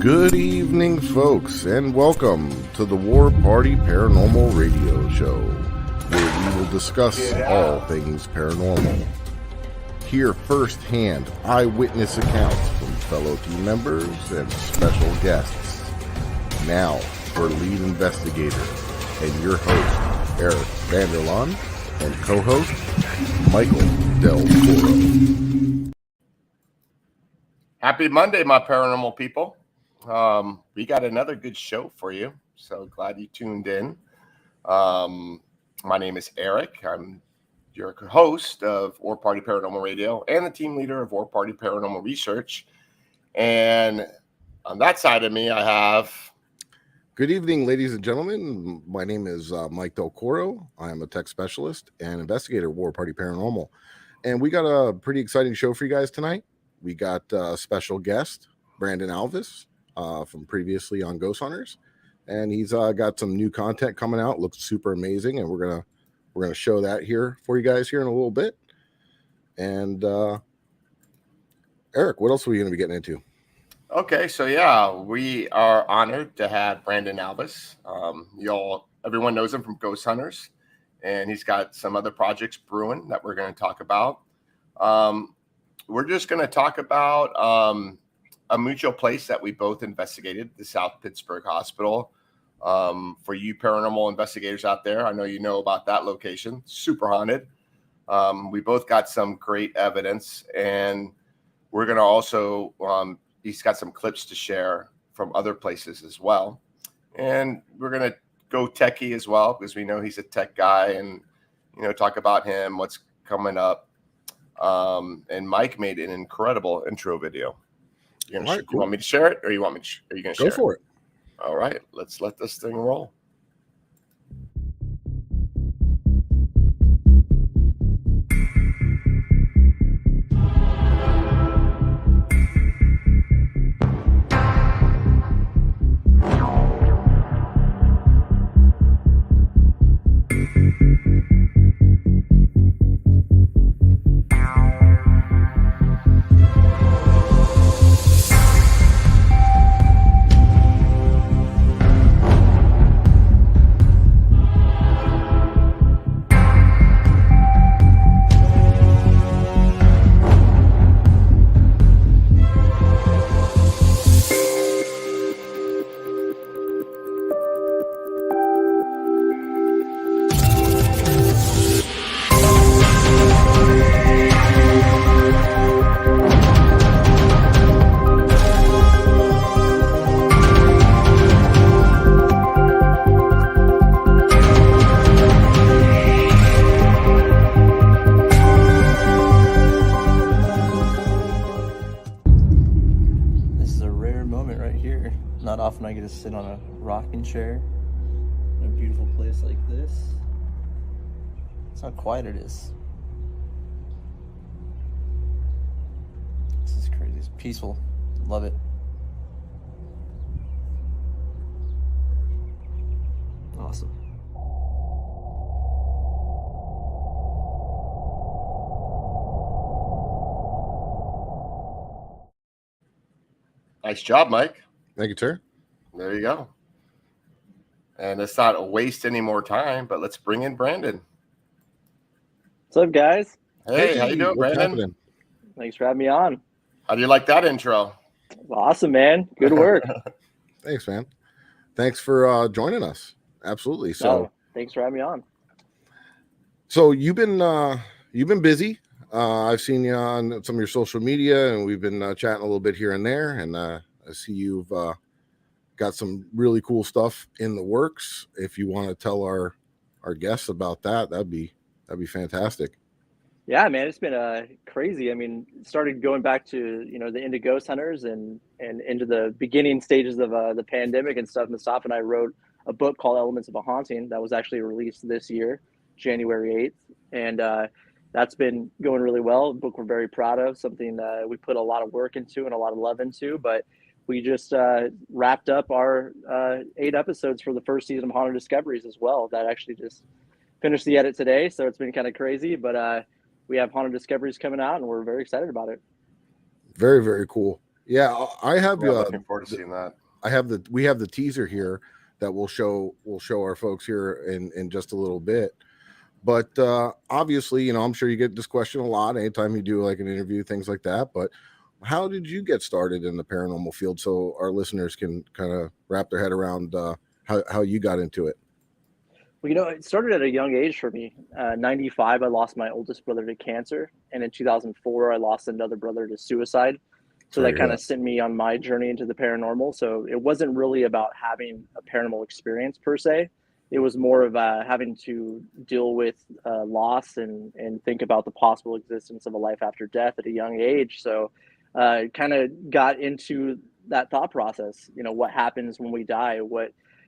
Good evening, folks, and welcome to the War Party Paranormal Radio Show, where we will discuss all things paranormal. Hear firsthand eyewitness accounts from fellow team members and special guests. Now, for lead investigator and your host, Eric Vanderlaan, and co-host, Michael Del Toro. Happy Monday, my paranormal people. We got another good show for you, so glad you tuned in. My name is Eric. I'm your host of War Party Paranormal Radio and the team leader of War Party Paranormal Research. And on that side of me, I have... Good evening, ladies and gentlemen. My name is Mike Del Toro. I am a tech specialist and investigator at War Party Paranormal. And we got a pretty exciting show for you guys tonight. We got a special guest, Brandon Alvis, from previously on Ghost Hunters, and he's got some new content coming out. Looks super amazing, and we're gonna show that here for you guys here in a little bit. And Eric, what else are we gonna be getting into? Okay, so yeah, we are honored to have Brandon Alvis. Everyone knows him from Ghost Hunters, and he's got some other projects brewing that we're going to talk about. We're just going to talk about a mutual place that we both investigated, the South Pittsburgh Hospital. For you paranormal investigators out there, I know you know about that location, super haunted. We both got some great evidence, and we're going to also, he's got some clips to share from other places as well. And we're going to go techie as well, because we know he's a tech guy, and, talk about him, what's coming up. And Mike made an incredible intro video. You want me to share it, or are you going to share it? Go for it. All right, let's let this thing roll. I get to sit on a rocking chair in a beautiful place like this. That's how quiet it is. This is crazy. It's peaceful. Love it. Awesome. Nice job, Mike. Thank you, sir. There you go. And let's not waste any more time, but let's bring in Brandon. What's up, guys? Hey, how you doing, Brandon? Happening? Thanks for having me on. How do you like that intro? Awesome, man. Good work. Thanks, man. Thanks for joining us. Absolutely. So, thanks for having me on. So you've been busy. I've seen you on some of your social media, and we've been chatting a little bit here and there. And I see you've got some really cool stuff in the works. If you want to tell our guests about that, that'd be fantastic. Yeah, man, it's been crazy. I mean, it started going back to the into Ghost Hunters and into the beginning stages of the pandemic and stuff. Mustafa and I wrote a book called Elements of a Haunting that was actually released this year, January 8th, and that's been going really well. A book we're very proud of, something we put a lot of work into and a lot of love into, but we just wrapped up our 8 episodes for the first season of Haunted Discoveries as well. That actually just finished the edit today, so it's been kind of crazy, but we have Haunted Discoveries coming out, and we're very excited about it. Very, very cool. Yeah, I have. Yeah, looking forward to seeing that. We have the teaser here that we'll show our folks here in just a little bit. But obviously, I'm sure you get this question a lot anytime you do like an interview, things like that. But how did you get started in the paranormal field, so our listeners can kind of wrap their head around how you got into it? Well, it started at a young age for me. 95, I lost my oldest brother to cancer. And in 2004, I lost another brother to suicide. So Sorry that to kind hear of sent me on my journey into the paranormal. So it wasn't really about having a paranormal experience per se. It was more of having to deal with loss and think about the possible existence of a life after death at a young age. So kind of got into that thought process. What happens when we die?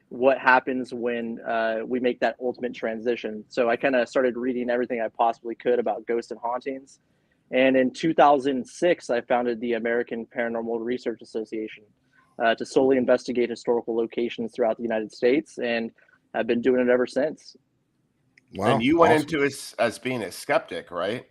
What happens when we make that ultimate transition? So I kind of started reading everything I possibly could about ghosts and hauntings. And in 2006, I founded the American Paranormal Research Association to solely investigate historical locations throughout the United States. And I've been doing it ever since. Wow. And you went into it as being a skeptic, right?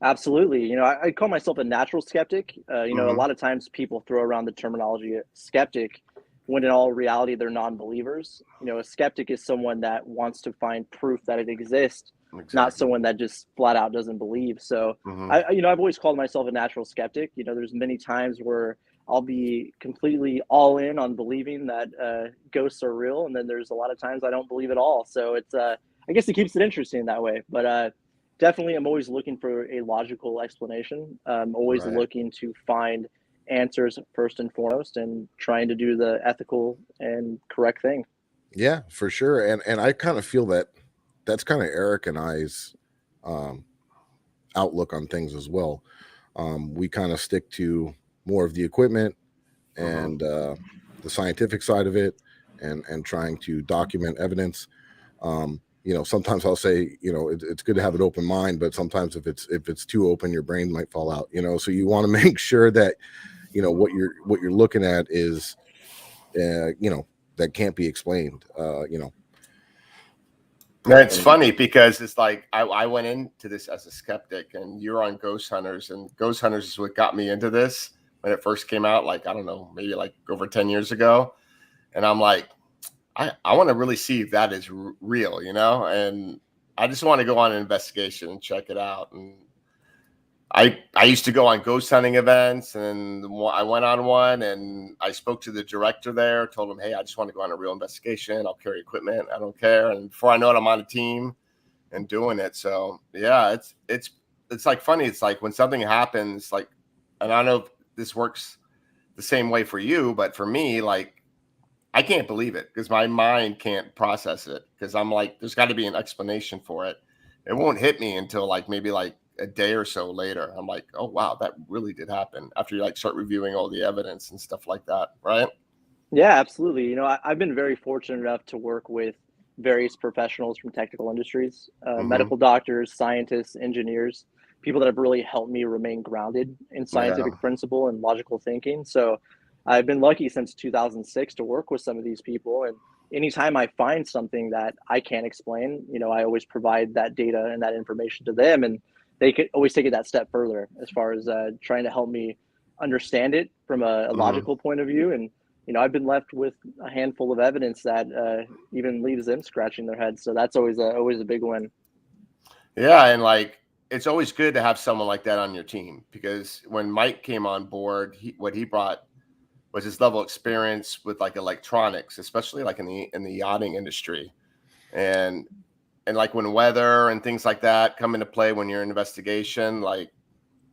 Absolutely. I call myself a natural skeptic. A lot of times people throw around the terminology skeptic when in all reality they're non-believers. A skeptic is someone that wants to find proof that it exists, not someone that just flat out doesn't believe. So I've always called myself a natural skeptic. There's many times where I'll be completely all in on believing that ghosts are real, and then there's a lot of times I don't believe at all. So it's I guess it keeps it interesting that way. But definitely, I'm always looking for a logical explanation. I'm always looking to find answers first and foremost, and trying to do the ethical and correct thing. Yeah, for sure. And I kind of feel that that's kind of Eric and I's outlook on things as well. We kind of stick to more of the equipment and the scientific side of it, and trying to document evidence. Sometimes I'll say, it's good to have an open mind, but sometimes if it's too open, your brain might fall out. So you want to make sure that what you're looking at is that can't be explained. It's funny because it's like I went into this as a skeptic, and you're on Ghost Hunters, and Ghost Hunters is what got me into this when it first came out, like, I don't know, maybe like over 10 years ago. And I'm like, I want to really see if that is real, and I just want to go on an investigation and check it out. And I used to go on ghost hunting events, and I went on one, and I spoke to the director there, told him, hey, I just want to go on a real investigation. I'll carry equipment. I don't care. And before I know it, I'm on a team and doing it. So yeah, it's like funny. It's like when something happens, like, and I don't know if this works the same way for you, but for me, like, I can't believe it because my mind can't process it, because I'm like, there's got to be an explanation for it. It won't hit me until maybe a day or so later. I'm like, oh wow, that really did happen, after you start reviewing all the evidence and stuff like that, right? Yeah, absolutely. I've been very fortunate enough to work with various professionals from technical industries, medical doctors, scientists, engineers, people that have really helped me remain grounded in scientific principle and logical thinking. So I've been lucky since 2006 to work with some of these people. And anytime I find something that I can't explain, I always provide that data and that information to them. And they could always take it that step further as far as trying to help me understand it from a logical point of view. And, I've been left with a handful of evidence that even leaves them scratching their heads. So that's always a big win. Yeah. And it's always good to have someone like that on your team, because when Mike came on board, what he brought was his level of experience with electronics, especially in the yachting industry. And when weather and things like that come into play when you're in investigation,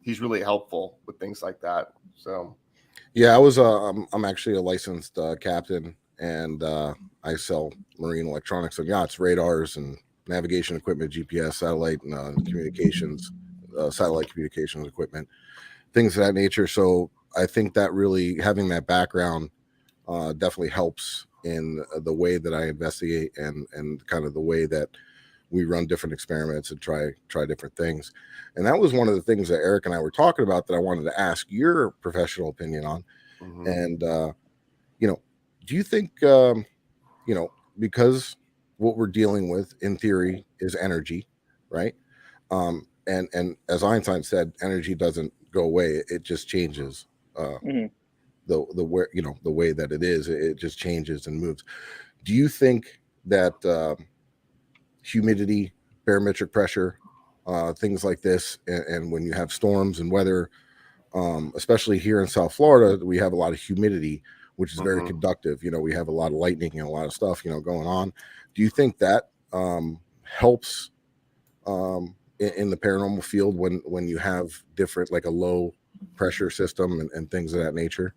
he's really helpful with things like that. So yeah, I'm actually a licensed captain, and I sell marine electronics on yachts, radars and navigation equipment, GPS, satellite and communications, satellite communications equipment, things of that nature. So I think that really having that background definitely helps in the way that I investigate and kind of the way that we run different experiments and try different things. And that was one of the things that Eric and I were talking about that I wanted to ask your professional opinion on. And, do you think, because what we're dealing with in theory is energy, right? And as Einstein said, energy doesn't go away. It just changes. the where, the way that it is, it just changes and moves. Do you think that humidity, barometric pressure, things like this, and when you have storms and weather, especially here in South Florida, we have a lot of humidity, which is very conductive. We have a lot of lightning and a lot of stuff, going on. Do you think that helps in the paranormal field when you have different, like a low pressure system and things of that nature?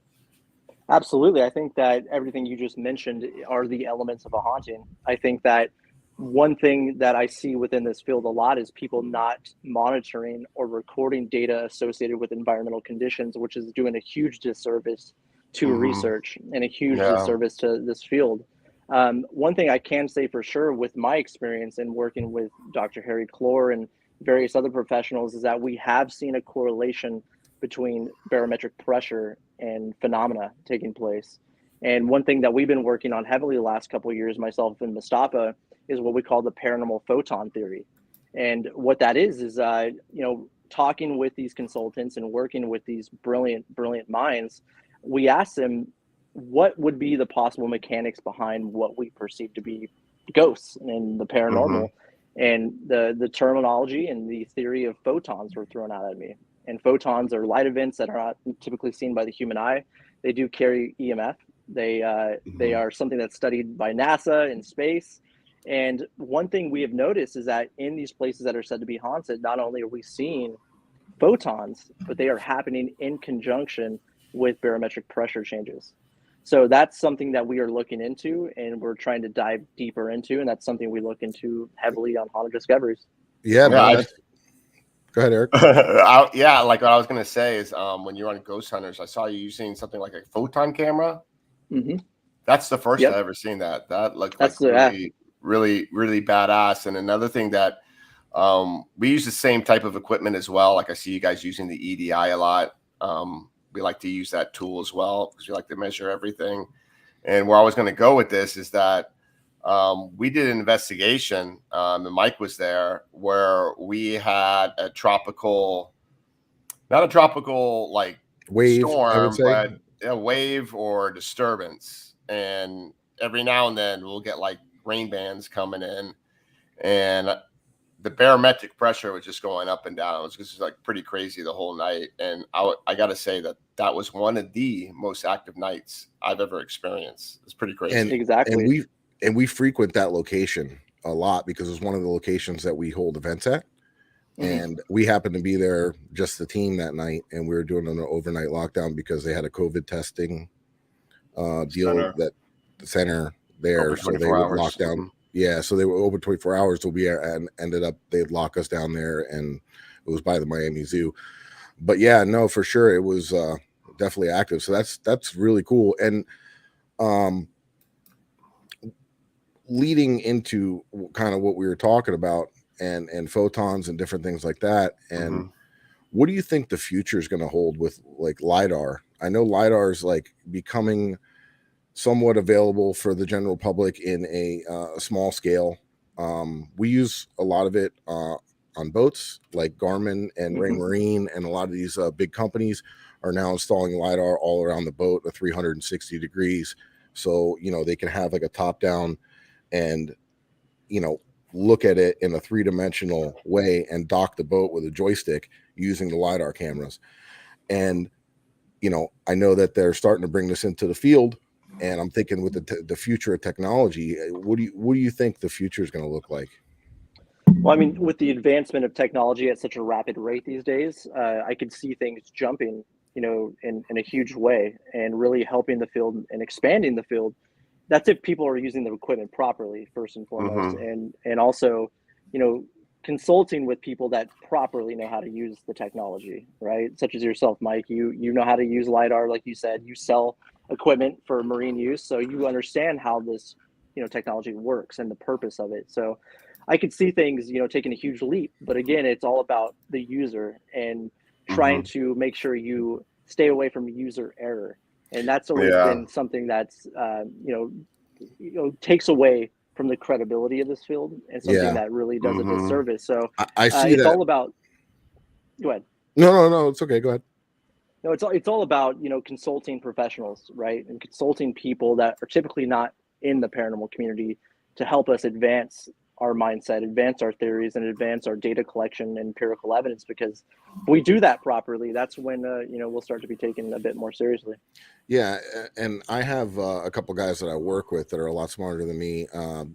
Absolutely. I think that everything you just mentioned are the elements of a haunting. I think that one thing that I see within this field a lot is people not monitoring or recording data associated with environmental conditions, which is doing a huge disservice to research and a huge disservice to this field. One thing I can say for sure with my experience in working with Dr. Harry Clore and various other professionals is that we have seen a correlation between barometric pressure and phenomena taking place. And one thing that we've been working on heavily the last couple of years, myself and Mustafa, is what we call the paranormal photon theory. And what that is talking with these consultants and working with these brilliant minds, we ask them what would be the possible mechanics behind what we perceive to be ghosts and the paranormal. And the terminology and the theory of photons were thrown out at me. And photons are light events that are not typically seen by the human eye. They do carry EMF. They are something that's studied by NASA in space. And one thing we have noticed is that in these places that are said to be haunted, not only are we seeing photons, but they are happening in conjunction with barometric pressure changes. So that's something that we are looking into and we're trying to dive deeper into. And that's something we look into heavily on Haunted Discoveries. Yeah, man. Go ahead, Eric. Like what I was going to say is when you're on Ghost Hunters, I saw you using something like a photon camera. That's the first I've ever seen that. That looked like really badass. And another thing that we use the same type of equipment as well. Like I see you guys using the EDI a lot. We like to use that tool as well because we like to measure everything. And where I was going to go with this is that we did an investigation, and Mike was there, where we had a not a tropical like wave, storm, but a wave or disturbance. And every now and then we'll get like rain bands coming in, and the barometric pressure was just going up and down. It was just like pretty crazy the whole night. And I got to say that was one of the most active nights I've ever experienced. It's pretty crazy. And we frequent that location a lot because it's one of the locations that we hold events at. And we happened to be there, just the team, that night. And we were doing an overnight lockdown because they had a COVID testing deal that the center there. So they would lock down. Yeah. So they were over 24 hours. So we ended up, they'd lock us down there, and it was by the Miami Zoo. But yeah, no, for sure. It was definitely active. So that's really cool. And leading into kind of what we were talking about and photons and different things like that. And what do you think the future is going to hold with like LiDAR? I know LiDAR is like becoming somewhat available for the general public in a small scale. We use a lot of it on boats like Garmin and Ray Marine, and a lot of these big companies are now installing LiDAR all around the boat at 360 degrees. So, they can have like a top down and, look at it in a 3-dimensional way and dock the boat with a joystick using the LiDAR cameras. And, I know that they're starting to bring this into the field, and I'm thinking with the future of technology, what do you think the future is going to look like? Well, I mean, with the advancement of technology at such a rapid rate these days, I could see things jumping, in a huge way and really helping the field and expanding the field. That's if people are using the equipment properly, first and foremost, and also, consulting with people that properly know how to use the technology, right? Such as yourself, Mike. You know how to use LiDAR, like you said. You sell equipment for marine use, so you understand how this, technology works and the purpose of it. So I could see things, taking a huge leap. But again, it's all about the user and trying to make sure you stay away from user error. And that's always been something that's, takes away from the credibility of this field and something that really does a disservice. So I see it's all about, go ahead. No, it's okay. Go ahead. No, it's all about, consulting professionals, right? And consulting people that are typically not in the paranormal community to help us advance our mindset, advance our theories, and advance our data collection and empirical evidence. Because if we do that properly, that's when we'll start to be taken a bit more seriously. Yeah, and I have a couple guys that I work with that are a lot smarter than me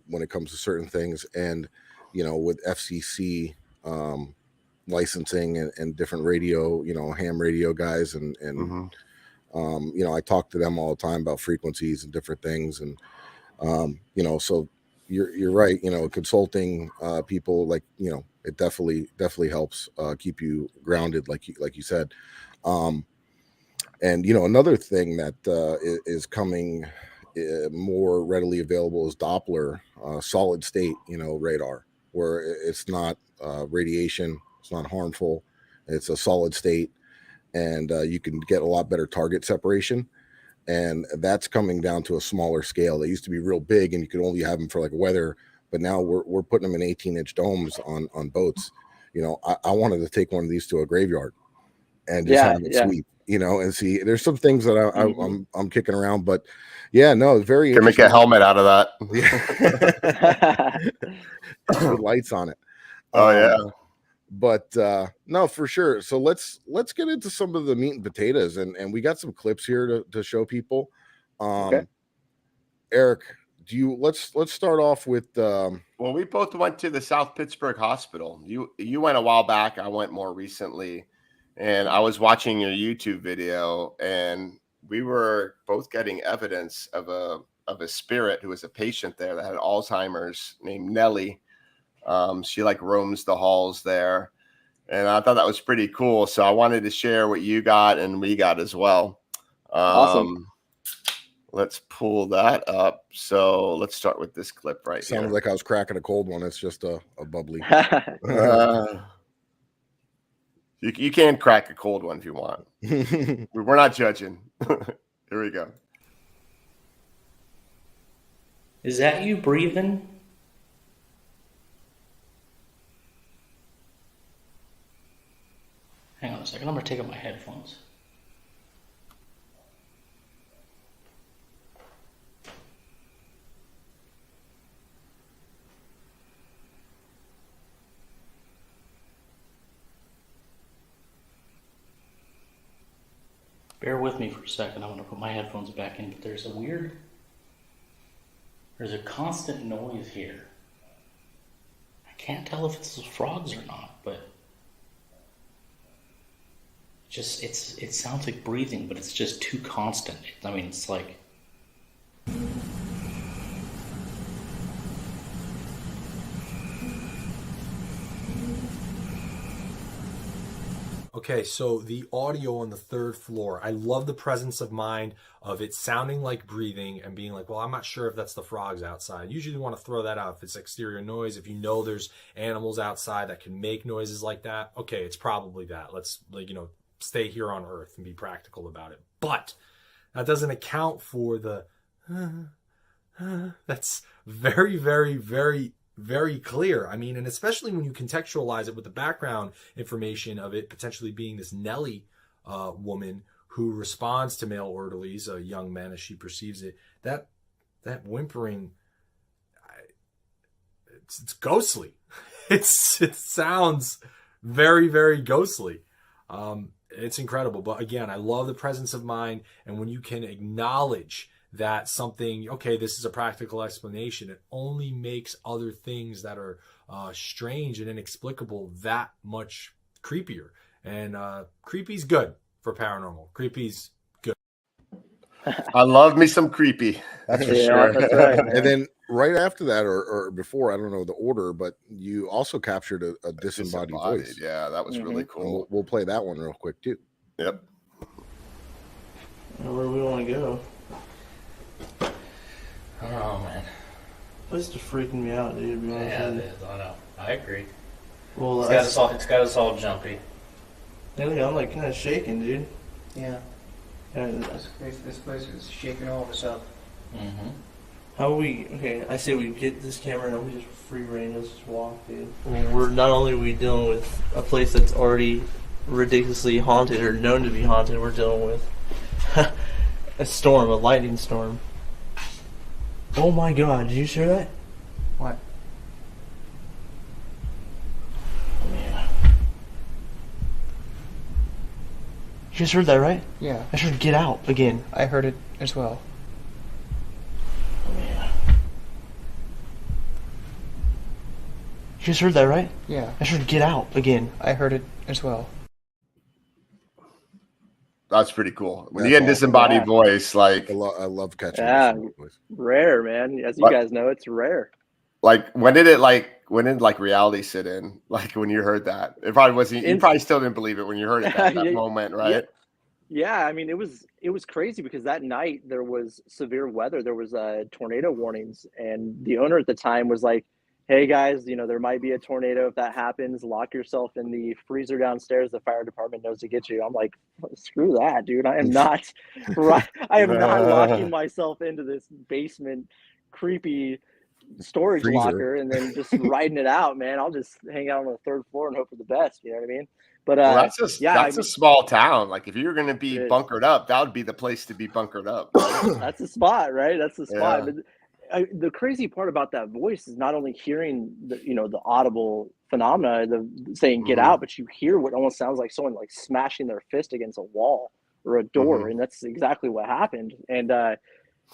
when it comes to certain things, and with FCC licensing and different radio, ham radio guys, and I talk to them all the time about frequencies and different things, and so you're right, consulting people, like, it definitely helps keep you grounded, like you said. And another thing that is coming more readily available is Doppler solid state radar, where it's not radiation, it's not harmful, it's a solid state, and you can get a lot better target separation. And that's coming down to a smaller scale. They used to be real big, and you could only have them for like weather, but now we're putting them in 18-inch domes on boats. I wanted to take one of these to a graveyard and just have it sweep, and see. There's some things that I'm kicking around, but yeah, no, it's very Can make a helmet out of that. With lights on it. Oh yeah. But no, for sure. So let's get into some of the meat and potatoes, and we got some clips here to show people. Okay. Eric, let's start off with well, we both went to the South Pittsburgh Hospital. You went a while back, I went more recently, and I was watching your YouTube video, and we were both getting evidence of a spirit who was a patient there that had Alzheimer's, named Nellie. She like roams the halls there, and I thought that was pretty cool. So I wanted to share what you got and we got as well. Awesome. Let's pull that up. So let's start with this clip right here. Sounded like I was cracking a cold one. It's just a bubbly. You can crack a cold one if you want. We're not judging. Here we go. Is that you breathing? Hang on a second, I'm going to take out my headphones. Bear with me for a second, I'm going to put my headphones back in, but there's a constant noise here. I can't tell if it's the frogs or not, but it sounds like breathing, but it's just too constant. It's like Okay, so the audio on the third floor, I love the presence of mind of it sounding like breathing and being like, well, I'm not sure if that's the frogs outside. Usually you want to throw that out if it's exterior noise. If you know there's animals outside that can make noises like that, okay, it's probably that. Let's, stay here on Earth and be practical about it. But that doesn't account for the that's very, very, very, very clear. And especially when you contextualize it with the background information of it potentially being this Nellie woman who responds to male orderlies, young men as she perceives it, that whimpering, it's ghostly. It sounds very, very ghostly. It's incredible. But again, I love the presence of mind. And when you can acknowledge that something, okay, this is a practical explanation, it only makes other things that are strange and inexplicable that much creepier. And creepy's good for paranormal. Creepy's good. I love me some creepy. That's for sure. That's right. And then right after that, or before, I don't know the order, but you also captured a disembodied voice. Yeah, that was really cool. We'll play that one real quick too. Yep. Where do we want to go? oh man. This is just freaking me out, dude. To be honest Yeah, with it you. is. I know. I agree. Well, It's got us all jumpy. I'm like kind of shaking, dude. Yeah, And this place is shaking all of us up. Mm-hmm. how we? Okay, I say we get this camera and we just free reign. Let's just walk, dude. We're not only are we dealing with a place that's already ridiculously haunted or known to be haunted we're dealing with. A storm, a lightning storm. Oh my god, did you hear that? What? You just heard that, right? Yeah, I heard get out again. I heard it as well. You just heard that, right? Yeah, I heard get out again. I heard it as well. That's pretty cool. When That's you get awesome. disembodied Yeah. voice, like I love catching Yeah. this voice. Rare, man. As you What? guys know, it's rare. when did reality sit in? Like when you heard that, it probably wasn't. You probably still didn't believe it when you heard it at that Yeah. moment, right? Yeah, I mean, it was crazy because that night there was severe weather. There was tornado warnings, and the owner at the time was like, "Hey guys, there might be a tornado. If that happens, lock yourself in the freezer downstairs. The fire department knows to get you." I'm like, "Screw that, dude! I am not I am not locking myself into this basement, creepy storage Freezer. locker and then just riding it out, man. I'll just hang out on the third floor and hope for the best. You know what I mean?" But Well, that's a small town. Like if you were going to be It is. bunkered up, that would be the place to be bunkered up. that's the spot, right? That's the spot. Yeah. But the crazy part about that voice is not only hearing the audible phenomena, the saying "get Mhm. out," but you hear what almost sounds like someone like smashing their fist against a wall or a door, Mhm. and that's exactly what happened. And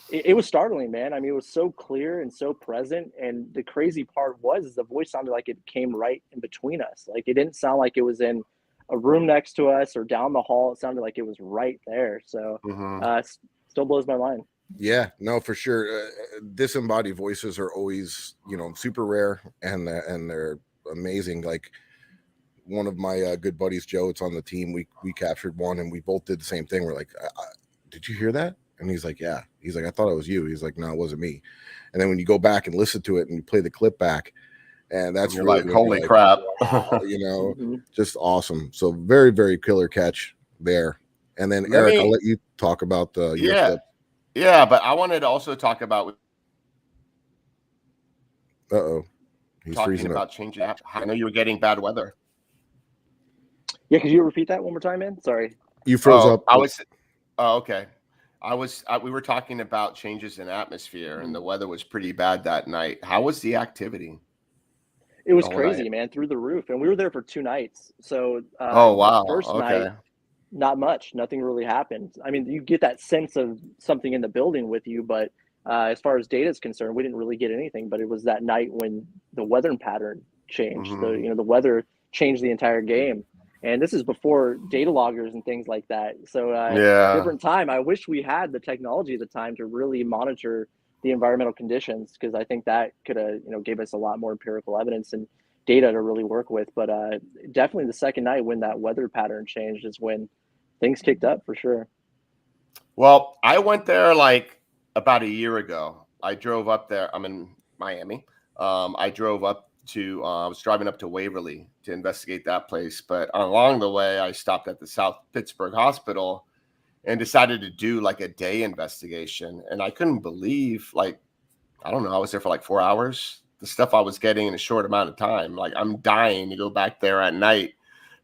it was startling, man. I mean, it was so clear and so present. And the crazy part was the voice sounded like it came right in between us. Like it didn't sound like it was in a room next to us or down the hall. It sounded like it was right there. So Mhm. still blows my mind. Yeah, no, for sure. Disembodied voices are always, super rare, and they're amazing. Like one of my good buddies, Joe, it's on the team. We captured one, and we both did the same thing. We're like, "Did you hear that?" And he's like, "Yeah." He's like, "I thought it was you." He's like, "No, it wasn't me." And then when you go back and listen to it, and you play the clip back, and that's You're really like, when holy you're crap. wow, Mhm. just awesome. So very, very killer catch there. And then Let Eric, me- I'll let you talk about your Yeah. clip. Yeah, but I wanted to also talk about He's talking freezing about up. changing. I know you were getting bad weather. Yeah, could you repeat that one more time, man? Sorry. You froze up. Okay. We were talking about changes in atmosphere, and the weather was pretty bad that night. How was the activity? It was The whole crazy, night? man, through the roof. And we were there for 2 nights. So Oh, the wow. first Okay. night, not much. Nothing really happened. I mean, you get that sense of something in the building with you, but as far as data is concerned, we didn't really get anything. But it was that night when the weather pattern changed. Mhm. The weather changed the entire game. And this is before data loggers and things like that. So Yeah. different time. I wish we had the technology at the time to really monitor the environmental conditions, because I think that could have gave us a lot more empirical evidence and data to really work with. But definitely the second night when that weather pattern changed is when things kicked up for sure. Well, I went there like about a year ago. I drove up there. I'm in Miami. I drove up to, I was driving up to Waverly to investigate that place. But along the way, I stopped at the South Pittsburgh Hospital and decided to do like a day investigation. And I couldn't believe, like, I don't know, I was there for like 4 hours. The stuff I was getting in a short amount of time. Like, I'm dying to go back there at night.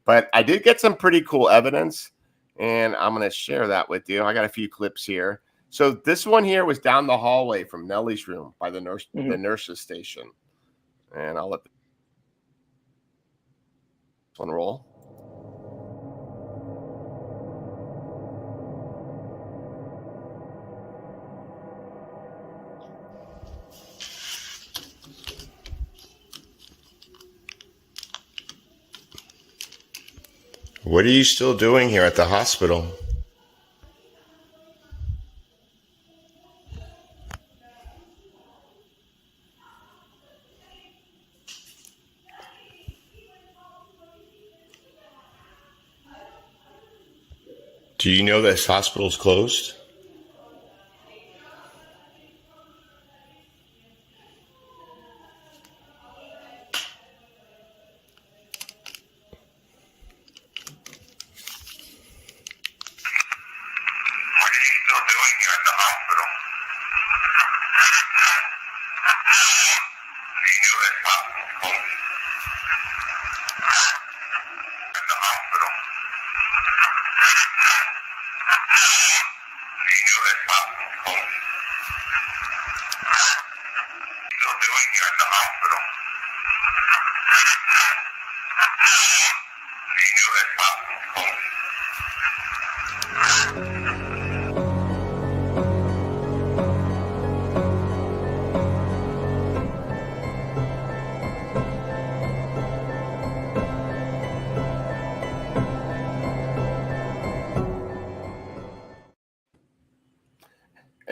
But I did get some pretty cool evidence, and I'm going to share that with you. I got a few clips here. So this one here was down the hallway from Nellie's room by the nurse's station. And I'll let this one roll. What are you still doing here at the hospital? Do you know this hospital's closed?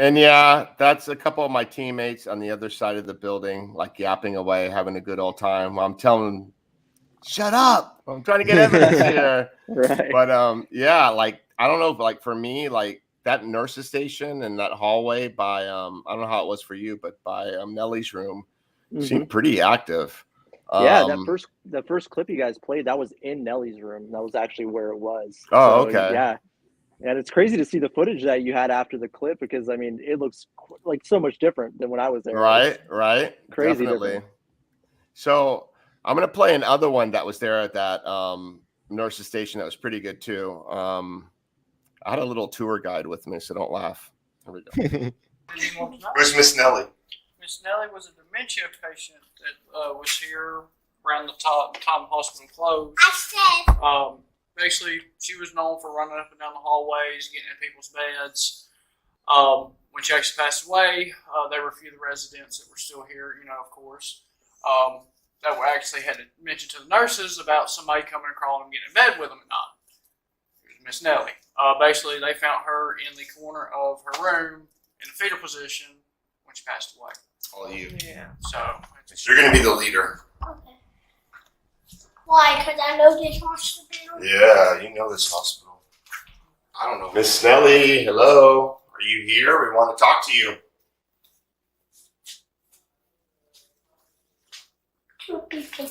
And yeah, that's a couple of my teammates on the other side of the building, like yapping away, having a good old time. I'm telling them, shut up. I'm trying to get evidence here. Right. But yeah, like I don't know, like for me, like that nurse's station and that hallway by I don't know how it was for you, but by Nellie's room seemed pretty active. Yeah, the first clip you guys played, that was in Nellie's room. That was actually where it was. Oh, So, okay. Yeah. And it's crazy to see the footage that you had after the clip because I mean it looks like so much different than when I was there. Right, It's right. crazy Definitely. different. So I'm gonna play another one that was there at that nurse's station that was pretty good too. I had a little tour guide with me, so don't laugh. Here we go. Where's Miss Nellie? Miss Nellie was a dementia patient that was here around the time hospital closed. I said. Basically, she was known for running up and down the hallways, getting in people's beds. When she actually passed away, there were a few of the residents that were still here, of course, that were actually had to mention to the nurses about somebody coming and crawling and getting in bed with them at night. It was Miss Nellie. Basically, they found her in the corner of her room in a fetal position when she passed away. All you. Yeah. So you're gonna be the leader. Okay. Why? Because I know this hospital. Yeah, you know this hospital. I don't know. Miss Nellie, hello. Are you here? We want to talk to you. Two people.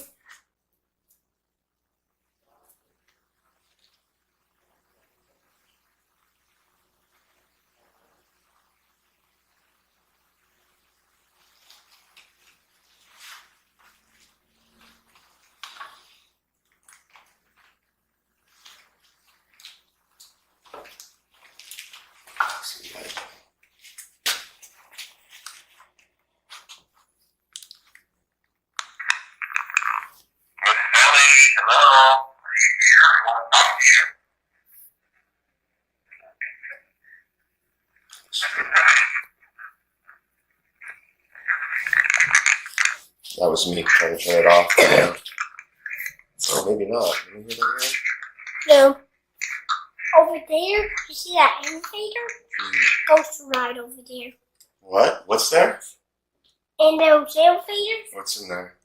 That was me trying to turn it off. Or maybe not. Can you hear that again? No. Over there, you see that elevator? Ghost ride over there. What? What's there? And those elevators? What's in there?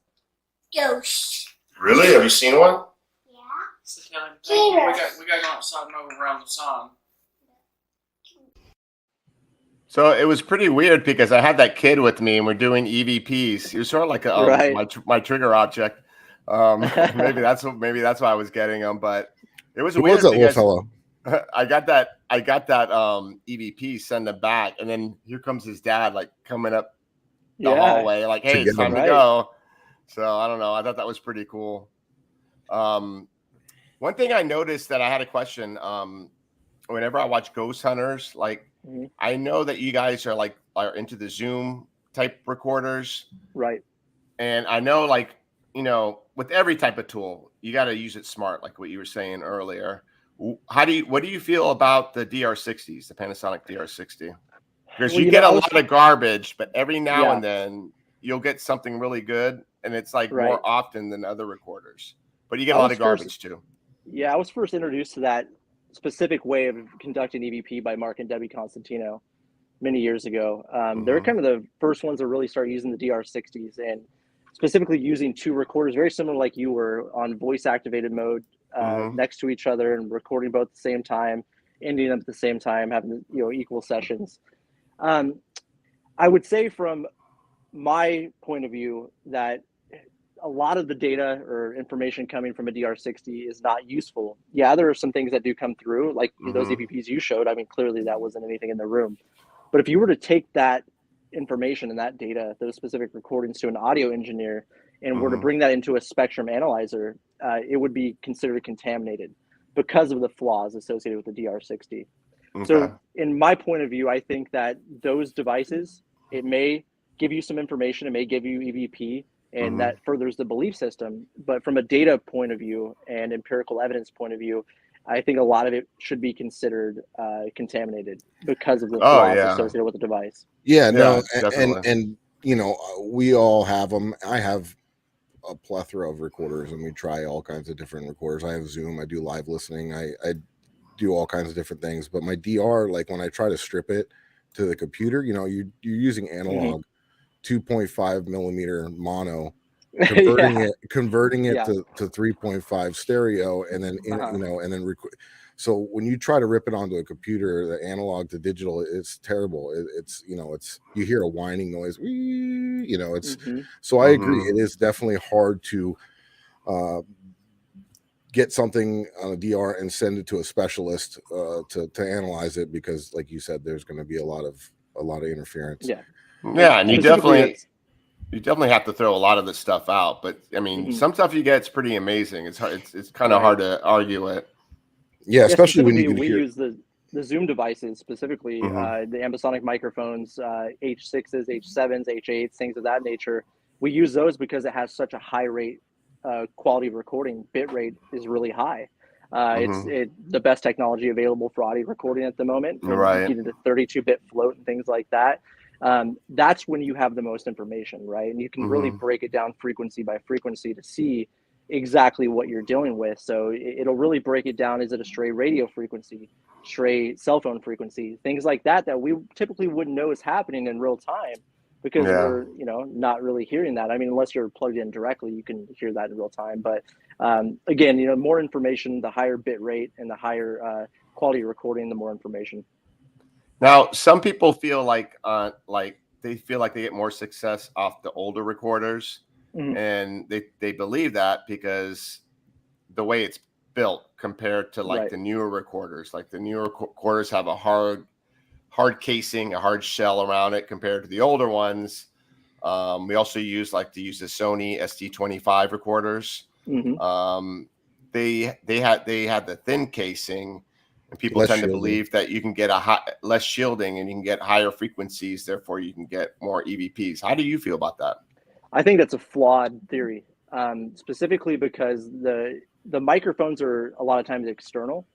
Ghosts. Really? Have you seen one? Yeah. sit down. We got to go outside and move around the sign. So it was pretty weird because I had that kid with me and we're doing EVPs. He was sort of like my trigger object. Maybe that's why I was getting him. But it was weird. Was that little fellow? I got that EVP, send him back, and then here comes his dad, like coming up the hallway, like, "Hey, it's time to go." So I don't know. I thought that was pretty cool. One thing I noticed that I had a question. Whenever I watch Ghost Hunters, like. Mm-hmm. I know that you guys are into the Zoom type recorders. Right. And I know with every type of tool, you got to use it smart, like what you were saying earlier. What do you feel about the DR60s, the Panasonic DR60? Because you get a lot of garbage, but every now and then you'll get something really good. And it's more often than other recorders, but you get a lot of garbage too. Yeah. I was first introduced to that specific way of conducting EVP by Mark and Debbie Constantino many years ago. They were kind of the first ones to really start using the DR60s and specifically using two recorders, very similar like you were, on voice activated mode next to each other and recording both at the same time, ending them at the same time, having equal sessions. I would say from my point of view that a lot of the data or information coming from a DR60 is not useful. Yeah, there are some things that do come through, like those EVPs you showed. I mean, clearly that wasn't anything in the room. But if you were to take that information and that data, those specific recordings, to an audio engineer and were to bring that into a spectrum analyzer, it would be considered contaminated. because of the flaws associated with the DR60. Okay. So in my point of view, I think that those devices, it may give you some information, it may give you EVP, and that furthers the belief system. But from a data point of view and empirical evidence point of view, I think a lot of it should be considered contaminated because of the flaws associated with the device. Yeah, no, definitely. and you know, we all have them. I have a plethora of recorders, and we try all kinds of different recorders. I have Zoom, I do live listening, I do all kinds of different things. But my DR, like when I try to strip it to the computer, you know, you're using analog 2.5 millimeter mono, converting it to 3.5 stereo, and then you know, and then so when you try to rip it onto a computer, the analog to digital, it's terrible. It's you know, it's, you hear a whining noise, you know, it's so I agree, it is definitely hard to get something on a DR and send it to a specialist to analyze it, because like you said, there's going to be a lot of interference. And you definitely have to throw a lot of this stuff out. But I mean, some stuff you get, it's pretty amazing. It's kind of hard to argue it. Yeah, especially when you we use the Zoom devices specifically, the ambisonic microphones, H6s, H7s, H8s, things of that nature. We use those because it has such a high rate quality of recording. Bit rate is really high. It's the best technology available for audio recording at the moment. Right. You know, the 32-bit float and things like that. That's when you have the most information, right? And you can really break it down frequency by frequency to see exactly what you're dealing with. So it'll really break it down. Is it a stray radio frequency, stray cell phone frequency, things like that we typically wouldn't know is happening in real time, because we're, you know, not really hearing that. I mean, unless you're plugged in directly, you can hear that in real time. But again, you know, more information, the higher bit rate and the higher quality recording, the more information. Now, some people feel like they feel like they get more success off the older recorders, and they believe that because the way it's built compared to like the newer recorders. Like the newer recorders have a hard casing, a hard shell around it compared to the older ones. We also use the Sony ST25 recorders. They had the thin casing. And people Less tend shielding. to believe that you can get less shielding and you can get higher frequencies, therefore you can get more EVPs. How do you feel about that? I think that's a flawed theory, specifically because the microphones are a lot of times external.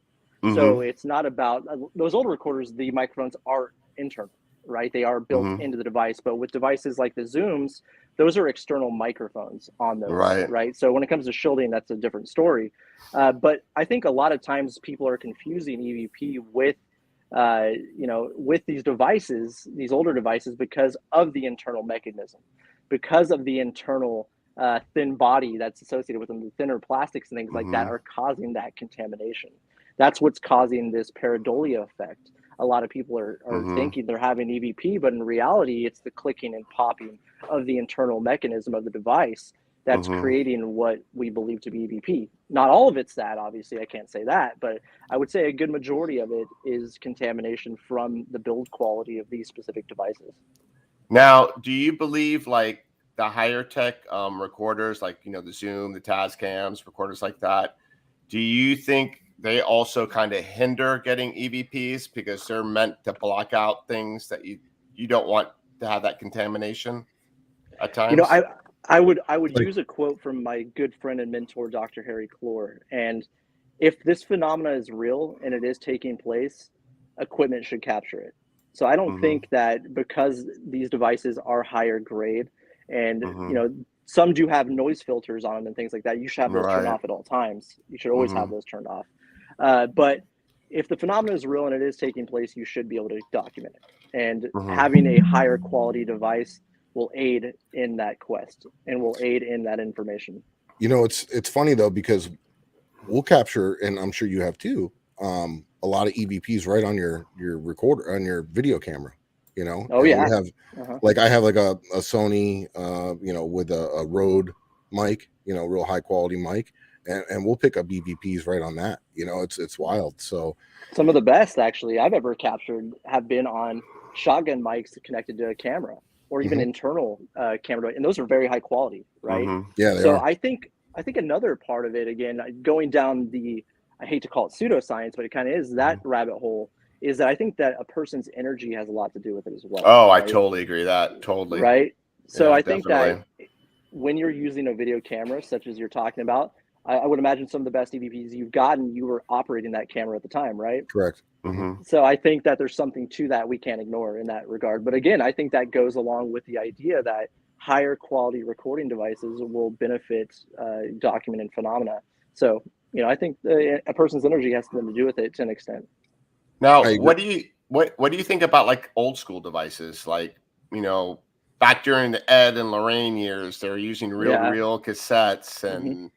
So it's not about those older recorders. The microphones are internal, right? They are built into the device. But with devices like the Zooms, those are external microphones on those, right? So when it comes to shielding, that's a different story. But I think a lot of times people are confusing EVP with, you know, with these devices, these older devices, because of the internal mechanism, because of the internal thin body that's associated with them, the thinner plastics and things like that are causing that contamination. That's what's causing this pareidolia effect. A lot of people are thinking they're having EVP, but in reality, it's the clicking and popping of the internal mechanism of the device that's creating what we believe to be EVP. Not all of it's that, obviously, I can't say that, but I would say a good majority of it is contamination from the build quality of these specific devices. Now, do you believe like the higher tech recorders, like, you know, the Zoom, the Tascams, recorders like that, do you think they also kind of hinder getting EVPs because they're meant to block out things that you don't want to have that contamination at times? You know, I would use a quote from my good friend and mentor, Dr. Harry Clore. And if this phenomena is real and it is taking place, equipment should capture it. So I don't think that because these devices are higher grade and, you know, some do have noise filters on them and things like that, you should have those turned off at all times. You should always have those turned off. But if the phenomenon is real and it is taking place, you should be able to document it. And having a higher quality device will aid in that quest and will aid in that information. You know, it's funny though, because we'll capture, and I'm sure you have too, a lot of EVPs right on your recorder, on your video camera, you know. Oh, and yeah. we have like, I have like a Sony you know, with a Rode mic, you know, real high quality mic, and we'll pick up EVPs right on that. You know, it's wild. So some of the best actually I've ever captured have been on shotgun mics connected to a camera, or even internal camera, and those are very high quality, right? Yeah, they so are. I think another part of it, again, going down the I hate to call it pseudoscience, but it kind of is that rabbit hole, is that I think that a person's energy has a lot to do with it as well. Oh, right? I totally agree that. Totally. Right. So Yeah, I think definitely. that when you're using a video camera, such as you're talking about, I would imagine some of the best EVPs you've gotten, you were operating that camera at the time, right? Correct. Mhm. So I think that there's something to that we can't ignore in that regard. But again, I think that goes along with the idea that higher quality recording devices will benefit documented phenomena. So, you know, I think a person's energy has something to do with it to an extent. Now, I what do you think about like old school devices? Like, you know, back during the Ed and Lorraine years, they were using reel-to-reel cassettes and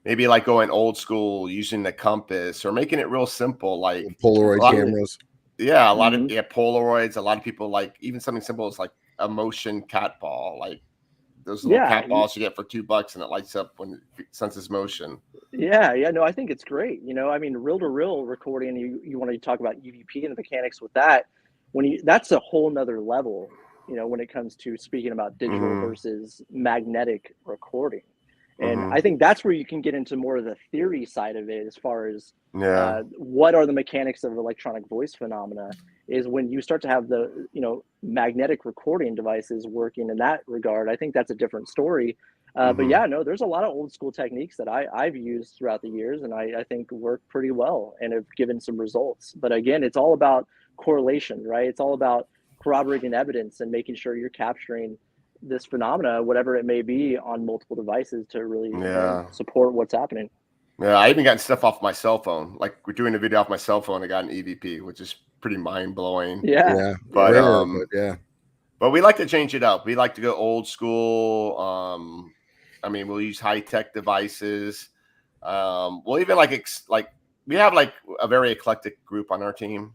maybe like going old school using the compass or making it real simple, like Polaroid cameras. Yeah, a lot of Polaroids. A lot of people like even something simple as like a motion cat ball, like those little cat balls you get for $2 and it lights up when it senses motion. Yeah, no, I think it's great. You know, I mean, reel-to-reel recording, you want to talk about EVP and the mechanics with that, that's a whole nother level, you know, when it comes to speaking about digital versus magnetic recording. And I think that's where you can get into more of the theory side of it as far as what are the mechanics of electronic voice phenomena, is when you start to have the, you know, magnetic recording devices working in that regard. I think that's a different story. But yeah, no, there's a lot of old school techniques that I've used throughout the years, and I think work pretty well and have given some results. But again, it's all about correlation, right? It's all about corroborating evidence and making sure you're capturing this phenomena, whatever it may be, on multiple devices to really support what's happening. Yeah, I even gotten stuff off my cell phone. Like we're doing a video off my cell phone, I got an EVP, which is pretty mind blowing. Yeah. But yeah. But we like to change it up. We like to go old school. I mean, we'll use high tech devices. We'll even like we have like a very eclectic group on our team.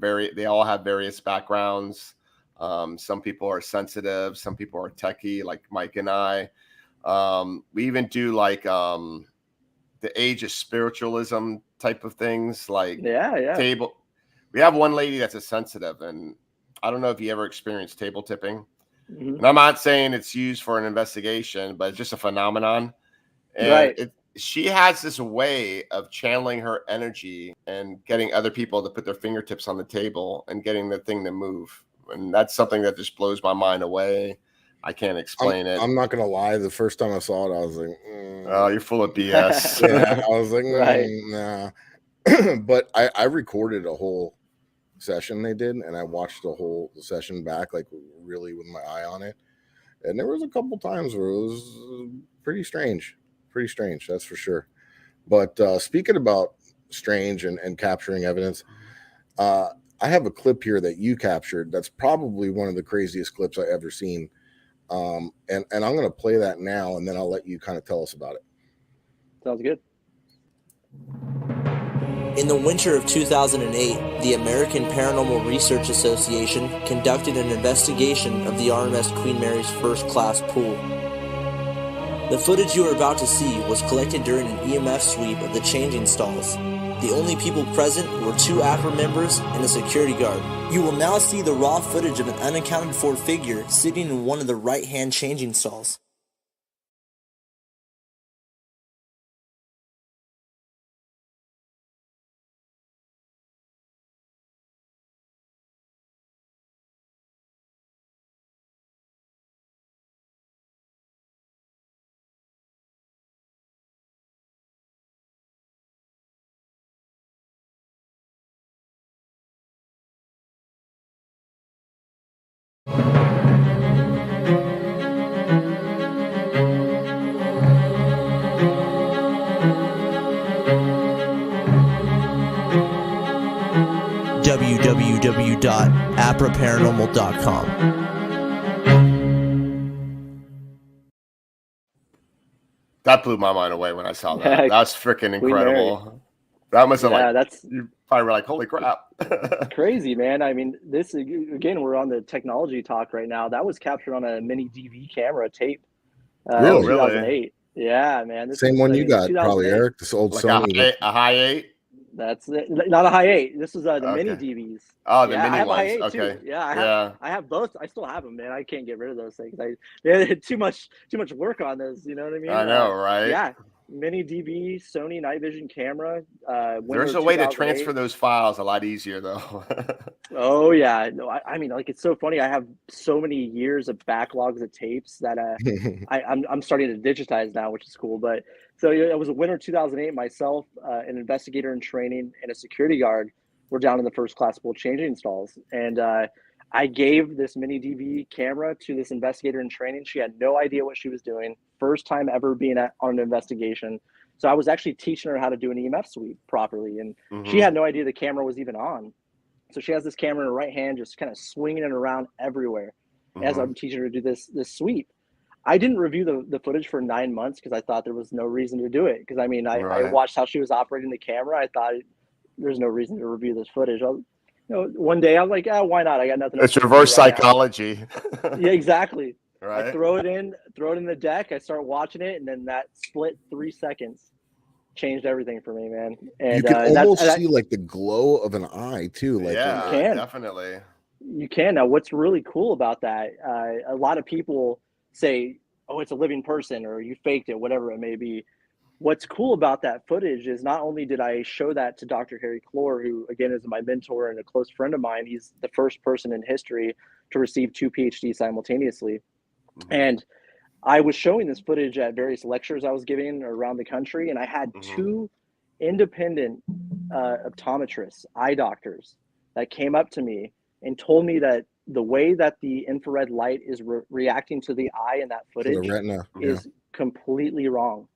They all have various backgrounds. Some people are sensitive. Some people are techie, like Mike and I. We even do like the age of spiritualism type of things, like table. We have one lady that's a sensitive, and I don't know if you ever experienced table tipping. And I'm not saying it's used for an investigation, but it's just a phenomenon. And she has this way of channeling her energy and getting other people to put their fingertips on the table and getting the thing to move. And that's something that just blows my mind away. I can't explain it. I'm not going to lie. The first time I saw it, I was like, oh, you're full of BS. Yeah, I was like, nah. But I recorded a whole session they did, and I watched the whole session back, like really with my eye on it. And there was a couple times where it was pretty strange, that's for sure. But speaking about strange and capturing evidence, I have a clip here that you captured that's probably one of the craziest clips I ever seen. And I'm going to play that now, and then I'll let you kind of tell us about it. Sounds good. In the winter of 2008, the American Paranormal Research Association conducted an investigation of the RMS Queen Mary's first class pool. The footage you are about to see was collected during an EMF sweep of the changing stalls. The only people present were 2 APRA members and a security guard. You will now see the raw footage of an unaccounted for figure sitting in one of the right-hand changing stalls. www.apraparanormal.com. That blew my mind away when I saw that. That's freaking incredible. That must have you probably were like, holy crap. Crazy, man. I mean, this again, we're on the technology talk right now. That was captured on a mini DV camera tape. Really? 2008. Yeah, man. Same one you got, probably, Eric. This old like Sony. A high 8? That's it. Not a high 8. This is the mini DVs. Oh, the mini I have ones. A high 8 okay. too. Yeah, I have both. I still have them, man. I can't get rid of those things. They had too much work on those. You know what I mean? I know, right? Yeah. mini DV Sony night vision camera. There's a way to transfer those files a lot easier, though. Oh yeah, no, I mean, like, it's so funny. I have so many years of backlogs of tapes that I'm starting to digitize now, which is cool. But so it was a winter 2008. Myself, an investigator in training, and a security guard were down in the first class pool changing stalls, and I gave this mini DV camera to this investigator in training. She had no idea what she was doing. First time ever being on an investigation. So I was actually teaching her how to do an EMF sweep properly, and she had no idea the camera was even on. So she has this camera in her right hand, just kind of swinging it around everywhere as I'm teaching her to do this sweep. I didn't review the footage for 9 months because I thought there was no reason to do it. Because I mean, I watched how she was operating the camera. I thought there's no reason to review this footage. One day I'm like, why not? I got nothing. It's reverse psychology. Yeah, exactly. Right. I throw it in the deck. I start watching it, and then that split 3 seconds changed everything for me, man. And you can almost see like the glow of an eye too. Like, yeah, you can. Definitely. You can. Now, what's really cool about that? A lot of people say, "Oh, it's a living person," or "You faked it," whatever it may be. What's cool about that footage is not only did I show that to Dr. Harry Clore, who again is my mentor and a close friend of mine. He's the first person in history to receive 2 PhDs simultaneously. And I was showing this footage at various lectures I was giving around the country, and I had 2 independent optometrists, eye doctors, that came up to me and told me that the way that the infrared light is reacting to the eye in that footage is completely wrong.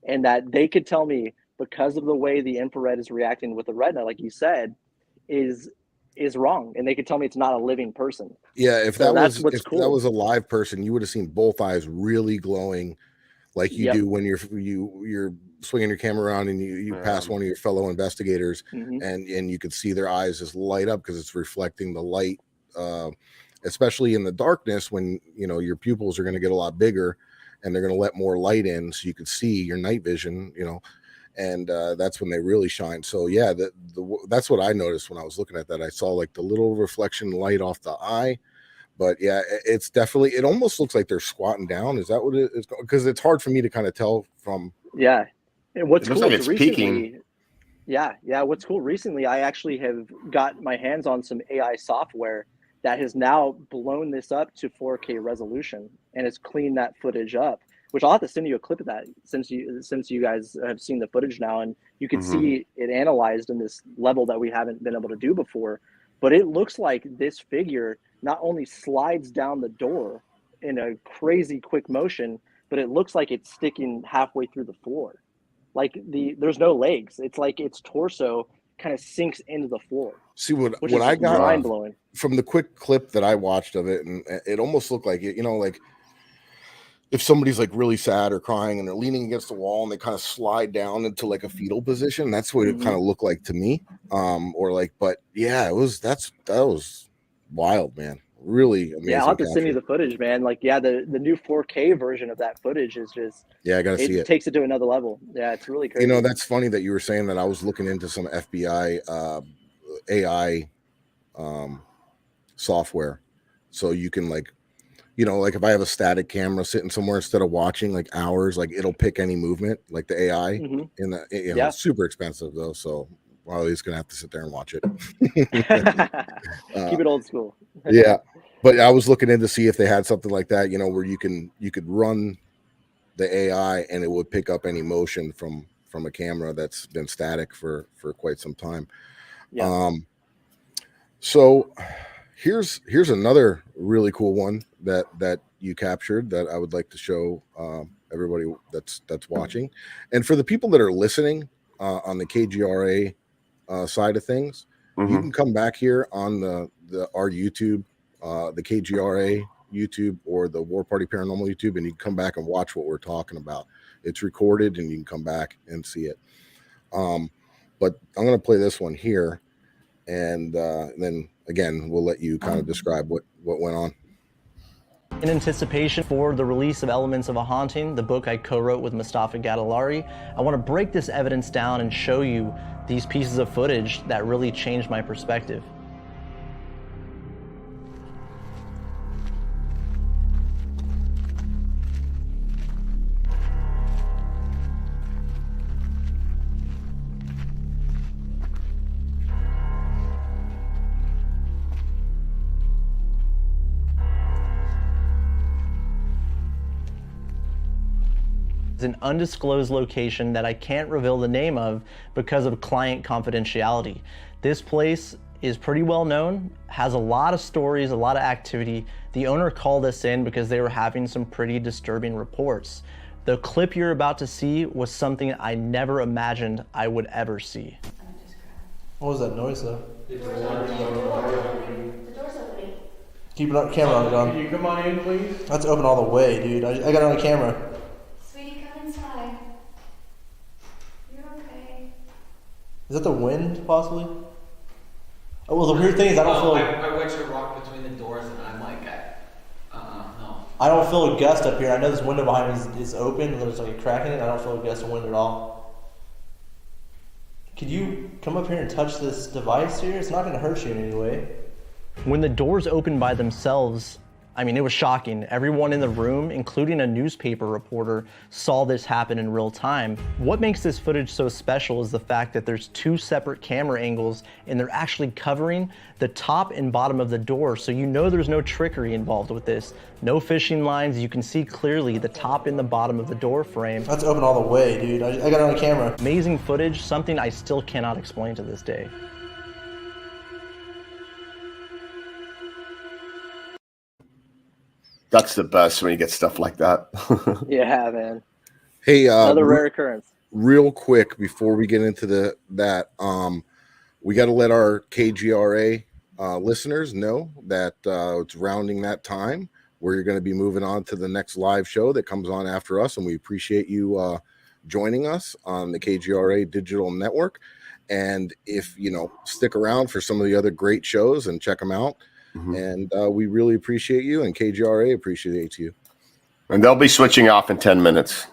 And that they could tell me, because of the way the infrared is reacting with the retina, like you said, is wrong. And they could tell me it's not a living person. Yeah, if that was a live person, you would have seen both eyes really glowing, like you do when you're swinging your camera around and you pass one of your fellow investigators, and you could see their eyes just light up because it's reflecting the light, especially in the darkness when your pupils are going to get a lot bigger and they're going to let more light in, so you could see your night vision, and that's when they really shine. So yeah, that's what I noticed when I was looking at that. I saw like the little reflection light off the eye, but yeah, it's definitely, it almost looks like they're squatting down. Is that what it is? Because it's hard for me to kind of tell from. Yeah, and what's cool is recently, peaking. Yeah, what's cool recently, I actually have got my hands on some AI software that has now blown this up to 4K resolution and has cleaned that footage up, which I'll have to send you a clip of that since you guys have seen the footage now, and you can see it analyzed in this level that we haven't been able to do before. But it looks like this figure not only slides down the door in a crazy quick motion, but it looks like it's sticking halfway through the floor. Like there's no legs. It's like its torso kind of sinks into the floor. See what I got mind blowing from the quick clip that I watched of it, and it almost looked like it, like if somebody's like really sad or crying and they're leaning against the wall and they kind of slide down into like a fetal position. That's what it kind of looked like to me. But yeah, that was wild, man. Really amazing. Yeah, I'll have to send you the footage, man. Like, yeah, the new 4K version of that footage is just, I gotta see it. It takes it to another level. Yeah, it's really crazy. That's funny that you were saying that. I was looking into some FBI AI software, so you can like if I have a static camera sitting somewhere, instead of watching like hours, like it'll pick any movement, like the AI in the, it's super expensive though. So he's going to have to sit there and watch it. Keep it old school. Yeah. But I was looking in to see if they had something like that, where you could run the AI and it would pick up any motion from a camera that's been static for quite some time. Yeah. So here's another really cool one that you captured that I would like to show everybody that's watching, and for the people that are listening on the KGRA side of things, you can come back here on our YouTube, the KGRA YouTube or the War Party Paranormal YouTube, and you can come back and watch what we're talking about. It's recorded and you can come back and see it. But I'm going to play this one here, and then again, we'll let you kind of describe what went on. In anticipation for the release of Elements of a Haunting, the book I co-wrote with Mustafa Gadalari, I want to break this evidence down and show you these pieces of footage that really changed my perspective. an undisclosed location that I can't reveal the name of because of client confidentiality. This place is pretty well known, has a lot of stories, a lot of activity. The owner called us in because they were having some pretty disturbing reports. The clip you're about to see was something I never imagined I would ever see. What was that noise though? The door's opening. Keep it on camera on it on. Can you come on in, please? That's open all the way, dude. I got it on camera. Sweetie, come inside. You're okay. Is that the wind, possibly? Oh, well, the weird thing is I don't feel. I wedged a rock between the doors, and I'm like, no. I don't feel a gust up here. I know this window behind me is open. And there's like a crack in it. I don't feel a gust of wind at all. Could you come up here and touch this device here? It's not going to hurt you in any way. When the doors opened by themselves, I mean, it was shocking. Everyone in the room, including a newspaper reporter, saw this happen in real time. What makes this footage so special is the fact that there's two separate camera angles and they're actually covering the top and bottom of the door, so you know there's no trickery involved with this. No fishing lines. You can see clearly the top and the bottom of the door frame. That's open all the way, dude. I got it on camera. Amazing footage, something I still cannot explain to this day. That's the best when you get stuff like that. Yeah, man. Hey, Another rare occurrence. Real quick before we get into that, we got to let our KGRA listeners know that it's rounding that time where you're going to be moving on to the next live show that comes on after us, and we appreciate you joining us on the KGRA Digital Network. And if stick around for some of the other great shows and check them out. And we really appreciate you, and KGRA appreciates you. And they'll be switching off in 10 minutes.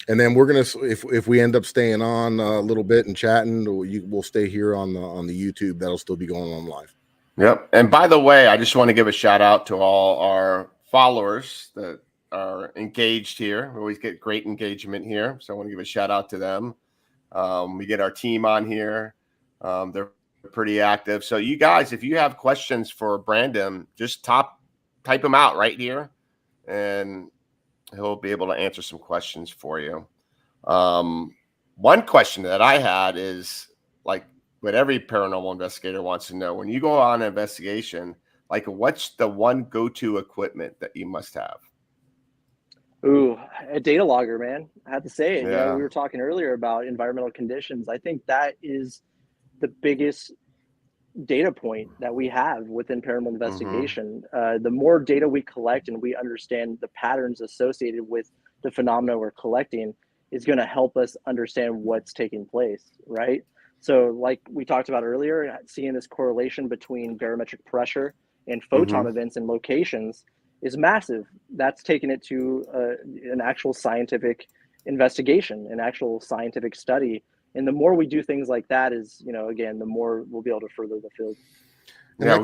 And then we're gonna, if we end up staying on a little bit and chatting, we'll stay here on the YouTube. That'll still be going on live. Yep. And by the way, I just want to give a shout out to all our followers that are engaged here. We always get great engagement here, so I want to give a shout out to them. We get our team on here. They're pretty active. So you guys, if you have questions for Brandon, just type them out right here, and he'll be able to answer some questions for you. One question that I had is, like what every paranormal investigator wants to know, when you go on an investigation, like what's the one go-to equipment that you must have? Ooh, a data logger, man. I have to say it. Yeah. We were talking earlier about environmental conditions. I think that is the biggest data point that we have within paranormal investigation. The more data we collect and we understand the patterns associated with the phenomena we're collecting is going to help us understand what's taking place, right? So like we talked about earlier, seeing this correlation between barometric pressure and photon events and locations is massive. That's taking it to an actual scientific investigation, an actual scientific study. And the more we do things like that is, again, the more we'll be able to further the field. Yeah,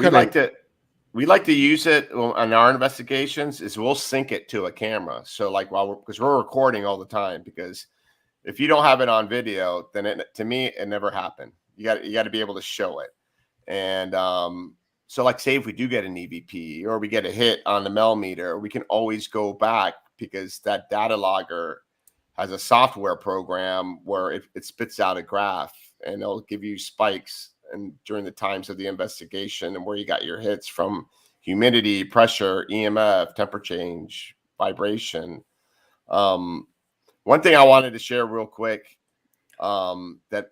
we like to use it on our investigations. Is we'll sync it to a camera. So like because we're recording all the time. Because if you don't have it on video, then to me it never happened. You got to be able to show it. And so like say if we do get an EVP or we get a hit on the millimeter, we can always go back because that data logger has a software program where it spits out a graph and it'll give you spikes and during the times of the investigation and where you got your hits from humidity, pressure, EMF, temperature change, vibration. One thing I wanted to share real quick, that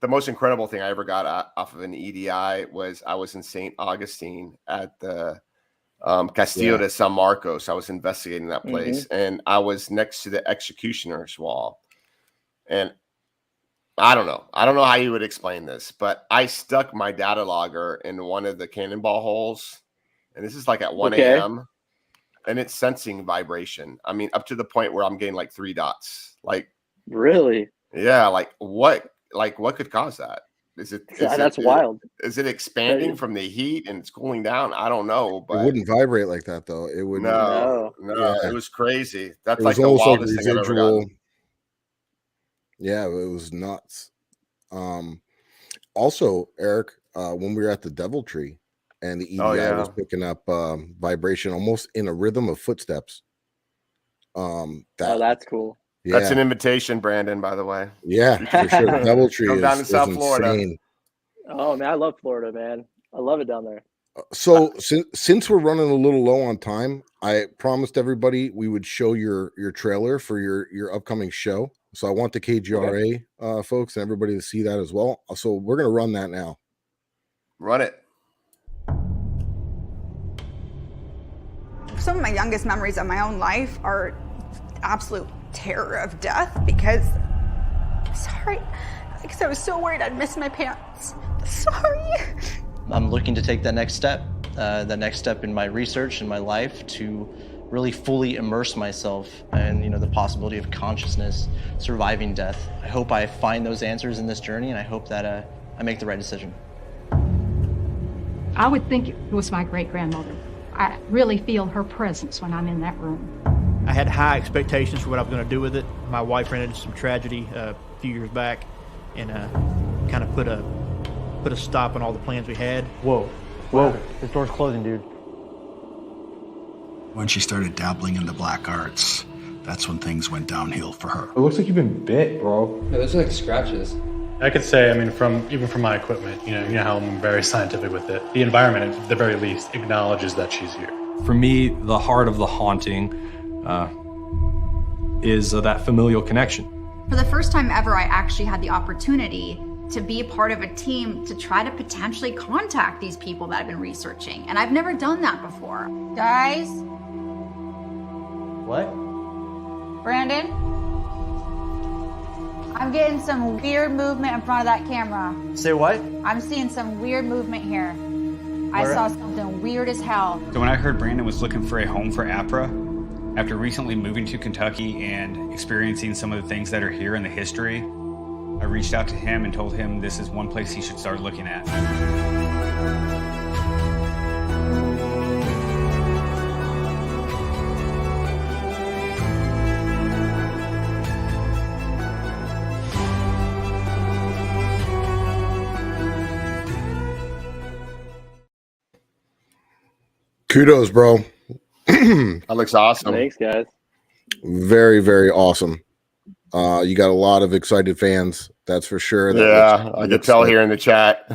the most incredible thing I ever got off of an EDI was I was in St. Augustine at the Castillo de San Marcos. I was investigating that place, and I was next to the executioner's wall. And I don't know how you would explain this, but I stuck my data logger in one of the cannonball holes, and this is like at 1 a.m. and it's sensing vibration. I mean, up to the point where I'm getting like 3 dots. Like, really? Yeah. Like what could cause that? That's wild. Is it expanding from the heat and it's cooling down? I don't know, but it wouldn't vibrate like that though. It would no. Yeah. It was crazy. That's like the wildest thing I've ever gotten. Yeah, it was nuts. Also, Eric, when we were at the Devil Tree and the EDI was picking up vibration almost in a rhythm of footsteps. That's cool. Yeah. That's an invitation, Brandon, by the way. Yeah, for sure. The DoubleTree Come down to is South Florida. insane. Oh man, I love Florida, man. I love it down there. So since we're running a little low on time, I promised everybody we would show your trailer for your upcoming show. So I want the KGRA folks and everybody to see that as well. So we're gonna run that now. Run it. Some of my youngest memories of my own life are absolute terror of death because I was so worried I'd miss my pants. Sorry. I'm looking to take that next step in my research and my life to really fully immerse myself in, the possibility of consciousness surviving death. I hope I find those answers in this journey, and I hope that I make the right decision. I would think it was my great-grandmother. I really feel her presence when I'm in that room. I had high expectations for what I was going to do with it. My wife ran into some tragedy a few years back and kind of put a stop on all the plans we had. Whoa, this door's closing, dude. When she started dabbling in the black arts, that's when things went downhill for her. It looks like you've been bit, bro. Yeah, those are like scratches. I could say, even from my equipment, you know how I'm very scientific with it. The environment, at the very least, acknowledges that she's here. For me, the heart of the haunting is that familial connection. For the first time ever, I actually had the opportunity to be a part of a team to try to potentially contact these people that I've been researching. And I've never done that before. Guys? What? Brandon? I'm getting some weird movement in front of that camera. Say what? I'm seeing some weird movement here. I saw something weird as hell. So when I heard Brandon was looking for a home for APRA, after recently moving to Kentucky and experiencing some of the things that are here in the history, I reached out to him and told him this is one place he should start looking at. Kudos, bro. That looks awesome. Thanks, guys. Very, very awesome. You got a lot of excited fans, that's for sure. I could tell here in the chat.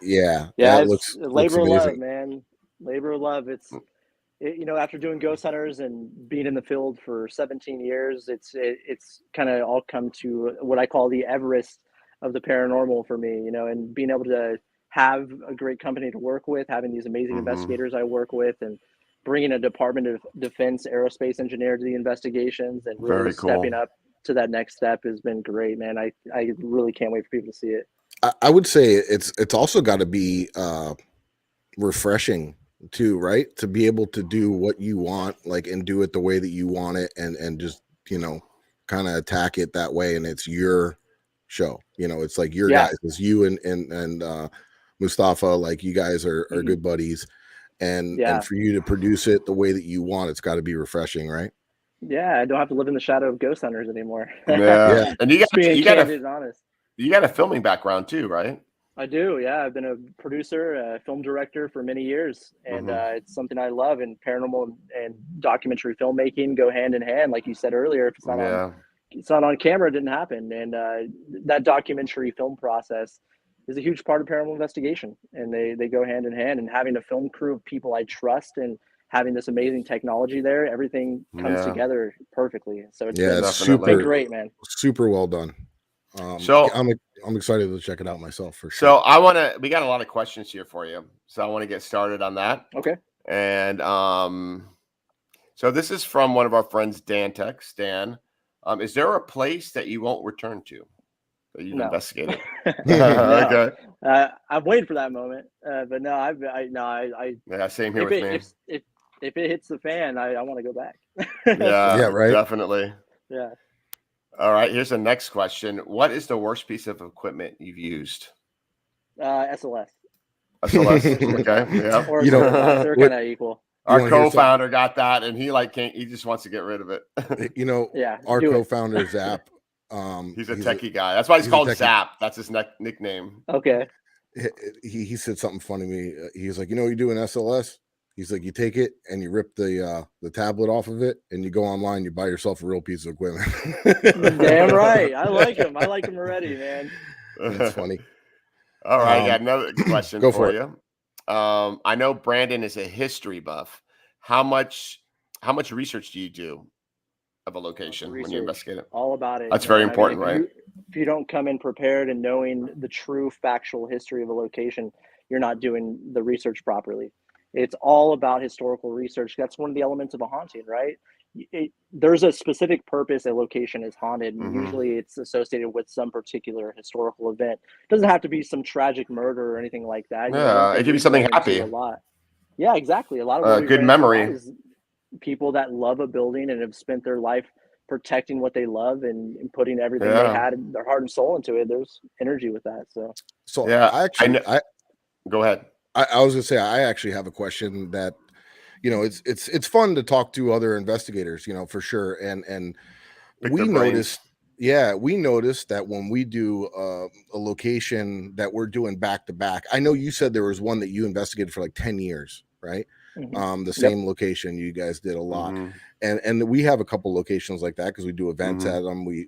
Yeah, it's looks labor of amazing. love, man. Labor of love. After doing Ghost Hunters and being in the field for 17 years, it's kind of all come to what I call the Everest of the paranormal for me. And being able to have a great company to work with, having these amazing investigators I work with, and bringing a Department of Defense aerospace engineer to the investigations and really stepping up to that next step has been great, man. I really can't wait for people to see it. I would say it's also got to be refreshing too, right? To be able to do what you want, and do it the way that you want it, and just kind of attack it that way, and it's your show. It's like your guys, it's you and Mustafa. You guys are good buddies, and for you to produce it the way that you want, it's got to be refreshing, right? Yeah, I don't have to live in the shadow of ghost hunters anymore. Yeah. And you got a filming background too, right? I do. Yeah, I've been a producer, a film director for many years, and it's something I love. And paranormal and documentary filmmaking go hand in hand, like you said earlier. If it's not on camera, it didn't happen. And that documentary film process is a huge part of paranormal investigation, and they go hand in hand. And having a film crew of people I trust and having this amazing technology there, everything comes together perfectly. So it's been great, man. Super well done. So I'm excited to check it out myself for sure. So we got a lot of questions here for you. So I want to get started on that. Okay. And so this is from one of our friends, Dan Tex. Dan, is there a place that you won't return to that you've investigated? Okay. I'm waiting for that moment, but no, yeah, same here with me. If it hits the fan, I want to go back. Yeah, right. Definitely. Yeah. All right. Here's the next question. What is the worst piece of equipment you've used? SLS. SLS. Okay. Yeah. Or they're kind of equal. Our co-founder got that, and he just wants to get rid of it. Our co-founder Zap. He's a techie guy. That's why he's called Zap. That's his nickname. Okay. He said something funny to me. He's like, you do an SLS? He's like, you take it and you rip the tablet off of it, and you go online, you buy yourself a real piece of equipment. Damn right. I like him. I like him already, man. That's funny. All right, I got another question go for for you. I know Brandon is a history buff. How much research do you do of a location when you investigate it? All about it. That's very important, if right? If you don't come in prepared and knowing the true factual history of a location, you're not doing the research properly. It's all about historical research. That's one of the elements of a haunting, right? There's a specific purpose a location is haunted, and usually it's associated with some particular historical event. It doesn't have to be some tragic murder or anything like that. Yeah, it could be something happy. A lot. Yeah, exactly. A lot of good memory. Is people that love a building and have spent their life protecting what they love and putting everything they had, their heart and soul into it. There's energy with that. So yeah, I go ahead. I was gonna say, I actually have a question that, it's fun to talk to other investigators, for sure. And we noticed that when we do a location that we're doing back to back, I know you said there was one that you investigated for like 10 years, right? The same location you guys did a lot. And we have a couple locations like that because we do events at them. We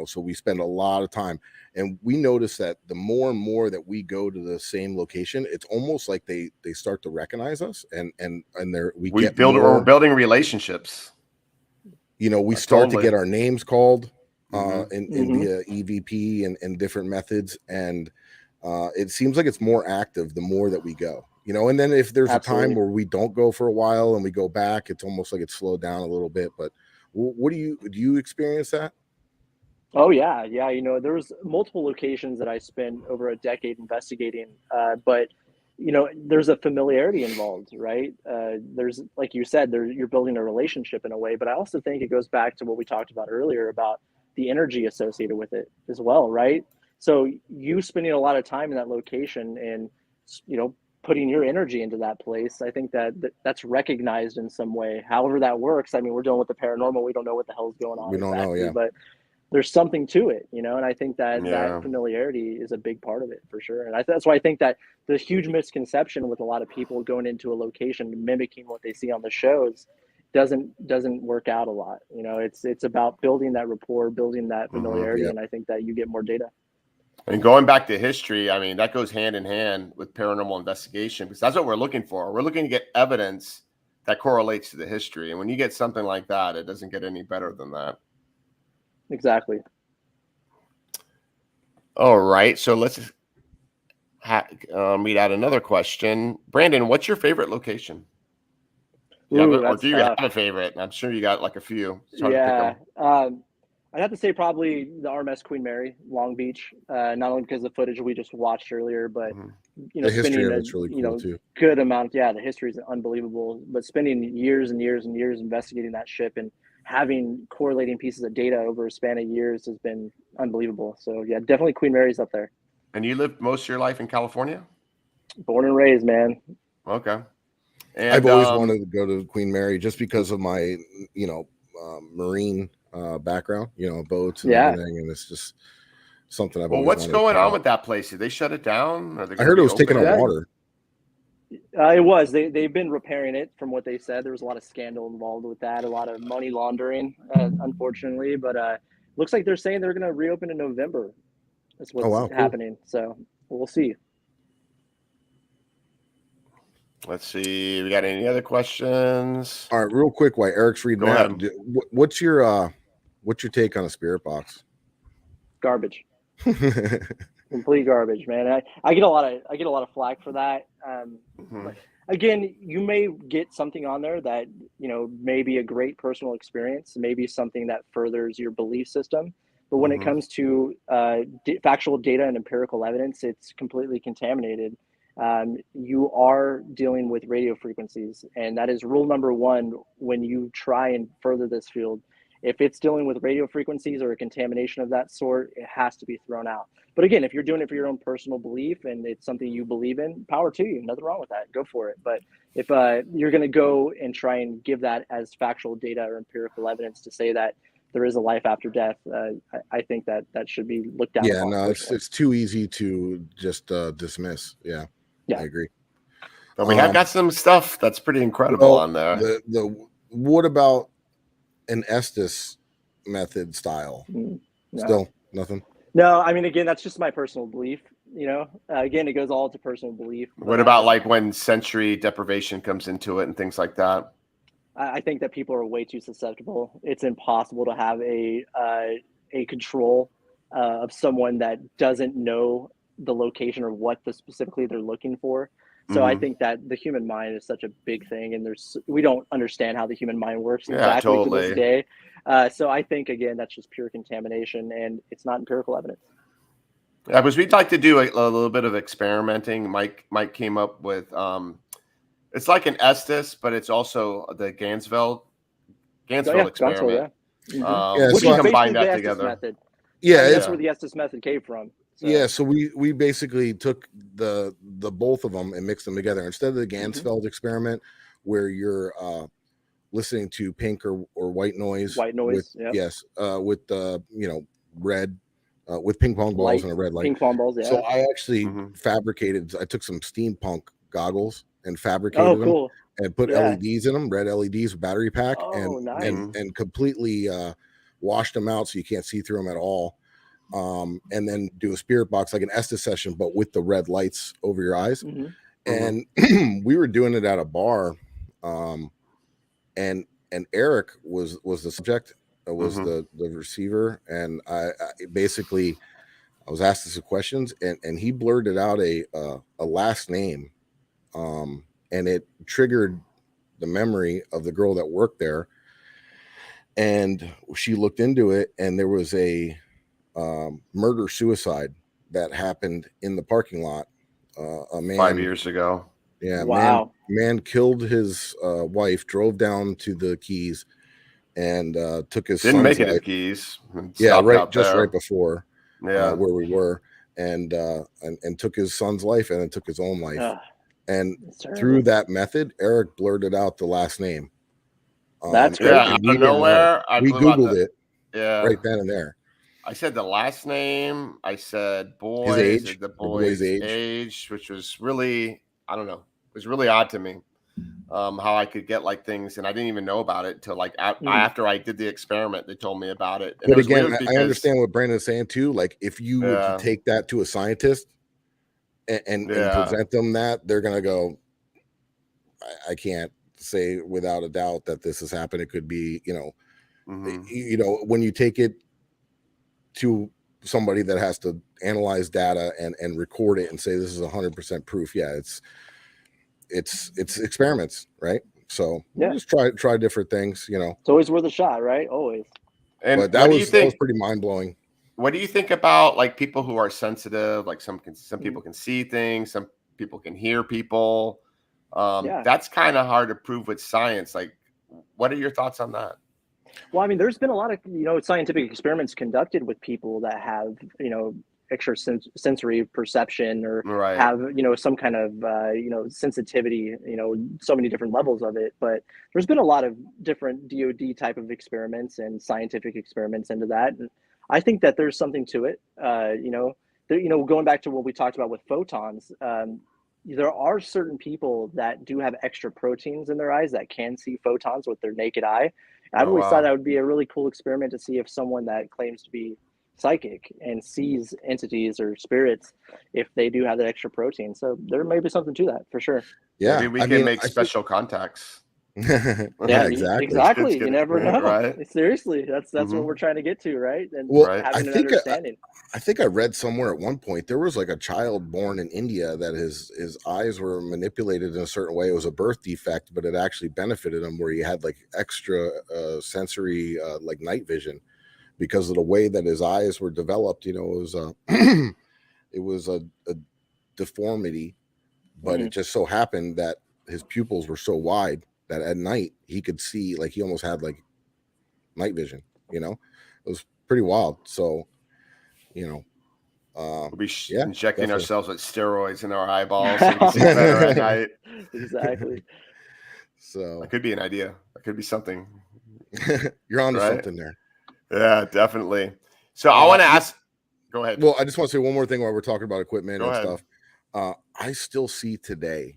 so we spend a lot of time, and we notice that the more and more that we go to the same location, it's almost like they start to recognize us, and we're building relationships. We start to get our names called in via EVP and different methods, and it seems like it's more active the more that we go. And then if there's a time where we don't go for a while and we go back, it's almost like it's slowed down a little bit. But what do you experience that? Oh yeah. There was multiple locations that I spent over a decade investigating, but there's a familiarity involved, right? There's, like you said, you're building a relationship in a way, but I also think it goes back to what we talked about earlier about the energy associated with it as well, right? So you spending a lot of time in that location and putting your energy into that place, I think that's recognized in some way. However that works, I mean, we're dealing with the paranormal. We don't know what the hell's going on. We don't know, yeah. But there's something to it, and I think that familiarity is a big part of it for sure. And that's why I think that the huge misconception with a lot of people going into a location mimicking what they see on the shows doesn't work out a lot. It's about building that rapport, building that familiarity, and I think that you get more data. And going back to history, I mean, that goes hand in hand with paranormal investigation, because that's what we're looking for. We're looking to get evidence that correlates to the history. And when you get something like that, it doesn't get any better than that. Exactly. All right. So let's read out another question. Brandon, what's your favorite location? Do you have a favorite? I'm sure you got like a few. It's hard to pick them. I'd have to say probably the RMS Queen Mary, Long Beach, not only because of the footage we just watched earlier, but the history of it's really cool too. Good amount. Yeah, the history is unbelievable. But spending years and years and years investigating that ship and having correlating pieces of data over a span of years has been unbelievable. So yeah, definitely Queen Mary's up there. And you lived most of your life in California? Born and raised, man. Okay. And I've always wanted to go to Queen Mary just because of my, marine background, boats and everything, and it's just something I've always what's going on with that place? Did they shut it down? I heard it was taking on water. It was. They've been repairing it from what they said. There was a lot of scandal involved with that, a lot of money laundering, unfortunately, but looks like they're saying they're going to reopen in November. That's what's happening. So we'll see. Let's see. We got any other questions? All right, real quick, while Eric's reading that, what's your take on a spirit box? Garbage. Complete garbage, man. I get a lot of flack for that. But again, you may get something on there that may be a great personal experience, maybe something that furthers your belief system. But when it comes to factual data and empirical evidence, it's completely contaminated. You are dealing with radio frequencies, and that is rule number one when you try and further this field. If it's dealing with radio frequencies or a contamination of that sort, it has to be thrown out. But again, if you're doing it for your own personal belief and it's something you believe in, power to you. Nothing wrong with that. Go for it. But if you're going to go and try and give that as factual data or empirical evidence to say that there is a life after death, I think that should be looked at. Yeah, no, it's too easy to just dismiss. Yeah, I agree. But we have got some stuff that's pretty incredible on there. What about an Estes method style? No. Still nothing. No, I mean, again, that's just my personal belief. Again, it goes all to personal belief. What about like when sensory deprivation comes into it and things like that? I think that people are way too susceptible. It's impossible to have a control of someone that doesn't know the location or what specifically they're looking for. So I think that the human mind is such a big thing, and we don't understand how the human mind works exactly to this day. So I think, again, that's just pure contamination, and it's not empirical evidence. Yeah, because we'd like to do a little bit of experimenting. Mike came up with it's like an Estes, but it's also the Gansfeld experiment. Which we is combine that the together. Method. Yeah, that's where the Estes method came from. So. Yeah, so we basically took the both of them and mixed them together. Instead of the Gansfeld experiment, where you're listening to pink or white noise. With, yes, with red, with ping pong balls and a red light. Ping pong balls, yeah. So I actually I took some steampunk goggles and fabricated them and put LEDs in them, red LEDs, battery pack, and completely washed them out so you can't see through them at all. And then do a spirit box like an Estes session, but with the red lights over your eyes. And we were doing it at a bar, and Eric was the subject, was the receiver, and I was asked some questions, and he blurted out a last name, and it triggered the memory of the girl that worked there, and she looked into it, and there was a murder suicide that happened in the parking lot. A man 5 years ago. Yeah. Wow. Man killed his wife, drove down to the Keys, and took his didn't make it life. to the Keys. Yeah, right before where we were, and took his son's life, and then took his own life. And through that method, Eric blurted out the last name. That's great. Out of nowhere. We Googled it. Yeah. Right then and there. I said the last name. I said boy. His age, the boy's age, which was really, I don't know, it was really odd to me. How I could get like things, and I didn't even know about it until like after I did the experiment. They told me about it. And but it again, I understand what Brandon's saying too. Like if you were to take that to a scientist and present them that, they're gonna go, I can't say without a doubt that this has happened. It could be, when you take it to somebody that has to analyze data and record it and say this is 100% proof. Yeah, it's experiments, right? So we'll just try different things, It's always worth a shot, right? Always. And but that was pretty mind blowing. What do you think about like people who are sensitive? Like some people can see things, some people can hear people. That's kind of hard to prove with science. Like, what are your thoughts on that? Well, I mean, there's been a lot of, scientific experiments conducted with people that have, extra sensory perception or have, some kind of, sensitivity, so many different levels of it. But there's been a lot of different DOD type of experiments and scientific experiments into that. And I think that there's something to it. Going back to what we talked about with photons, there are certain people that do have extra proteins in their eyes that can see photons with their naked eye. I've always thought that would be a really cool experiment to see if someone that claims to be psychic and sees entities or spirits, if they do have that extra protein. So there may be something to that for sure. Yeah. Maybe we can make special contacts. Yeah, exactly. You never know. Right? Seriously, that's what we're trying to get to, right? And having an understanding. I think I read somewhere at one point there was like a child born in India that his eyes were manipulated in a certain way. It was a birth defect, but it actually benefited him where he had like extra sensory like night vision because of the way that his eyes were developed. It was it was a deformity, but it just so happened that his pupils were so wide that at night he could see, like he almost had like night vision, it was pretty wild. So, we'll be injecting ourselves with steroids in our eyeballs so we can see better at night. Exactly. So that could be an idea. That could be something. You're onto something there. Yeah, definitely. So I want to ask, go ahead. Well, I just want to say one more thing while we're talking about equipment stuff. I still see today,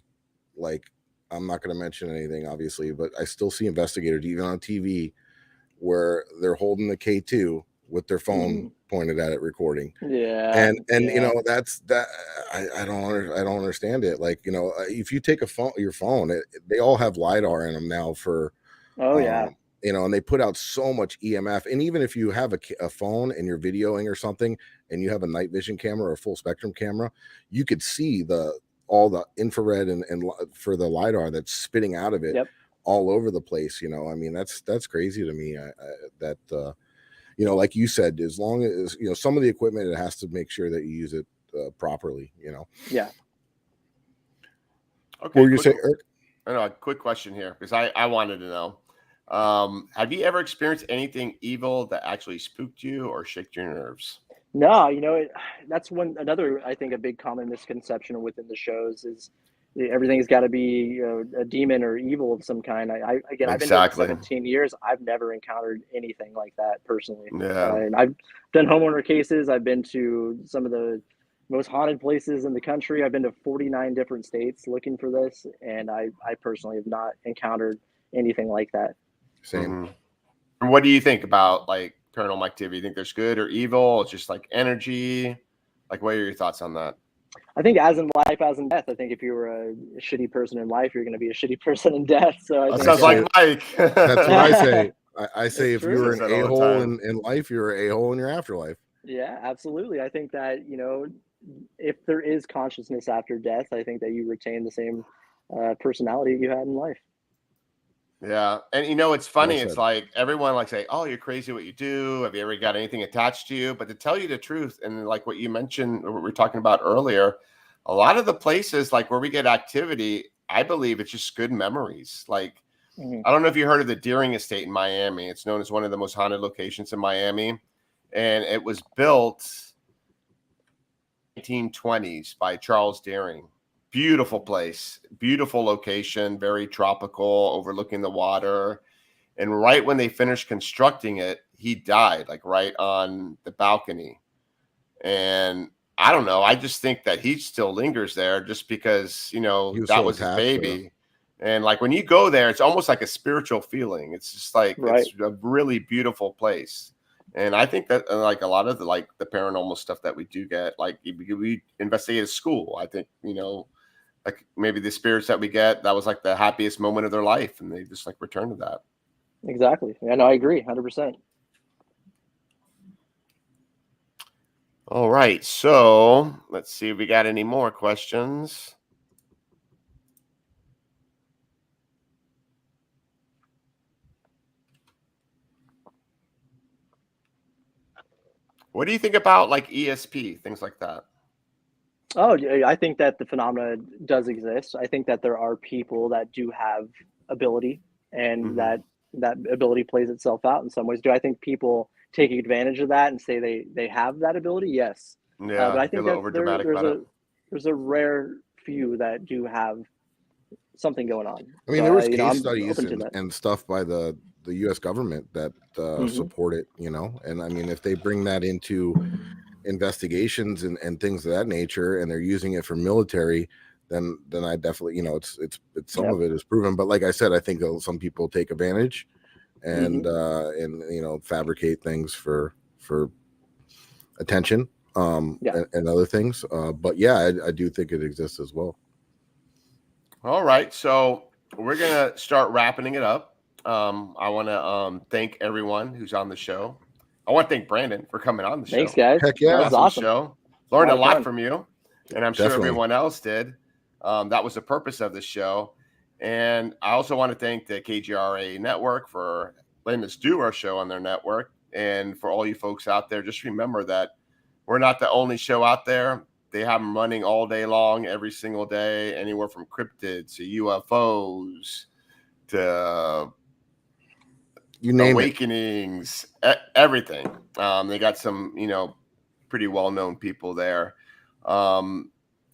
like, I'm not going to mention anything, obviously, but I still see investigators, even on TV, where they're holding the K2 with their phone pointed at it, recording. Yeah. And you know, that's that. I don't understand it. Like, you know, if you take your phone, they all have LiDAR in them now for. Oh yeah. You know, and they put out so much EMF. And even if you have a phone and you're videoing or something, and you have a night vision camera or a full spectrum camera, you could see all the infrared and for the LiDAR that's spitting out of it all over the place. You know, I mean, that's crazy to me. You know, like you said, as long as, you know, some of the equipment, it has to make sure that you use it properly, you know? Yeah. Okay. What were you saying, Eric? I know, a quick question here, because I wanted to know. Have you ever experienced anything evil that actually spooked you or shook your nerves? No, you know, that's another, I think, a big common misconception within the shows is everything's got to be, you know, a demon or evil of some kind. I've been here for 17 years. I've never encountered anything like that personally. Yeah. And I've done homeowner cases. I've been to some of the most haunted places in the country. I've been to 49 different states looking for this, and I personally have not encountered anything like that. Same. And what do you think about like paranormal activity? You think there's good or evil? It's just like energy. Like, what are your thoughts on that? I think as in life, as in death. I think if you were a shitty person in life, you're going to be a shitty person in death. So that sounds like Mike. That's what I say. I say if true. you were an a-hole in life, you're an a-hole in your afterlife. Yeah, absolutely. I think that, you know, if there is consciousness after death, I think that you retain the same personality you had in life. Yeah. And you know, it's funny. It's like everyone like say, oh, you're crazy what you do. Have you ever got anything attached to you? But to tell you the truth, and like what you mentioned, or what we were talking about earlier, a lot of the places like where we get activity, I believe it's just good memories. Like, I don't know if you heard of the Deering Estate in Miami. It's known as one of the most haunted locations in Miami. And it was built 1920s by Charles Deering. Beautiful place, beautiful location, very tropical, overlooking the water. And right when they finished constructing it, he died, like right on the balcony. And I don't know. I just think that he still lingers there just because, you know, that was his baby. And like when you go there, it's almost like a spiritual feeling. It's just like, it's a really beautiful place. And I think that like a lot of the paranormal stuff that we do get, like we investigate a school, I think, you know, like maybe the spirits that we get, that was like the happiest moment of their life. And they just like return to that. Exactly. Yeah, no, I agree 100%. All right. So let's see if we got any more questions. What do you think about like ESP, things like that? Oh, I think that the phenomena does exist. I think that there are people that do have ability, and that ability plays itself out in some ways. Do I think people take advantage of that and say they have that ability? Yes. Yeah, but I think that there's a rare few that do have something going on. I mean, there was case studies and stuff by the U.S. government that support it, you know, and I mean, if they bring that into investigations and things of that nature, and they're using it for military, then I definitely, you know, it's some of it is proven. But like I said, I think some people take advantage and you know, fabricate things for attention and other things. But yeah, I do think it exists as well. All right, so we're gonna start wrapping it up. I want to thank everyone who's on the show. I want to thank Brandon for coming on the show. Thanks, guys. Heck yeah, that was awesome. Show. Learned a lot from you, and I'm sure Definitely. everyone else did. That was the purpose of the show. And I also want to thank the KGRA network for letting us do our show on their network. And for all you folks out there, just remember that we're not the only show out there. They have them running all day long, every single day, anywhere from cryptids to UFOs to you name awakenings, everything. They got some, you know, pretty well-known people there.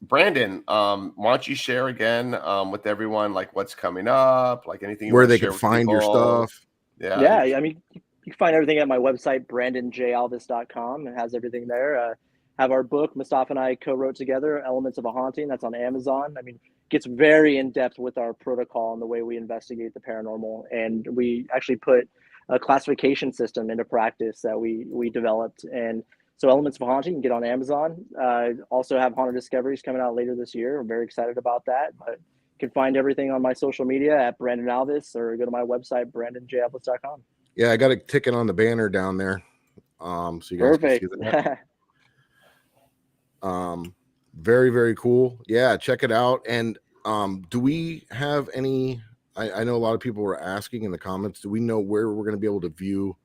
Brandon, why don't you share again with everyone, like what's coming up, like anything where they can find your stuff. Yeah, I mean, you can find everything at my website, brandonjalvis.com. It has everything there. have our book, Mustafa and I co-wrote together, Elements of a Haunting. That's on Amazon. I mean, gets very in-depth with our protocol and the way we investigate the paranormal. And we actually put a classification system into practice that we developed. And so Elements of a Haunting, you can get on Amazon. Also have Haunted Discoveries coming out later this year. I'm very excited about that. But you can find everything on my social media at Brandon Alvis, or go to my website, brandonjalvis.com. Yeah, I got a ticket on the banner down there. So you guys Perfect. can see that. Very, very cool. Yeah, check it out. And do we have any, I know a lot of people were asking in the comments, do we know where we're going to be able to view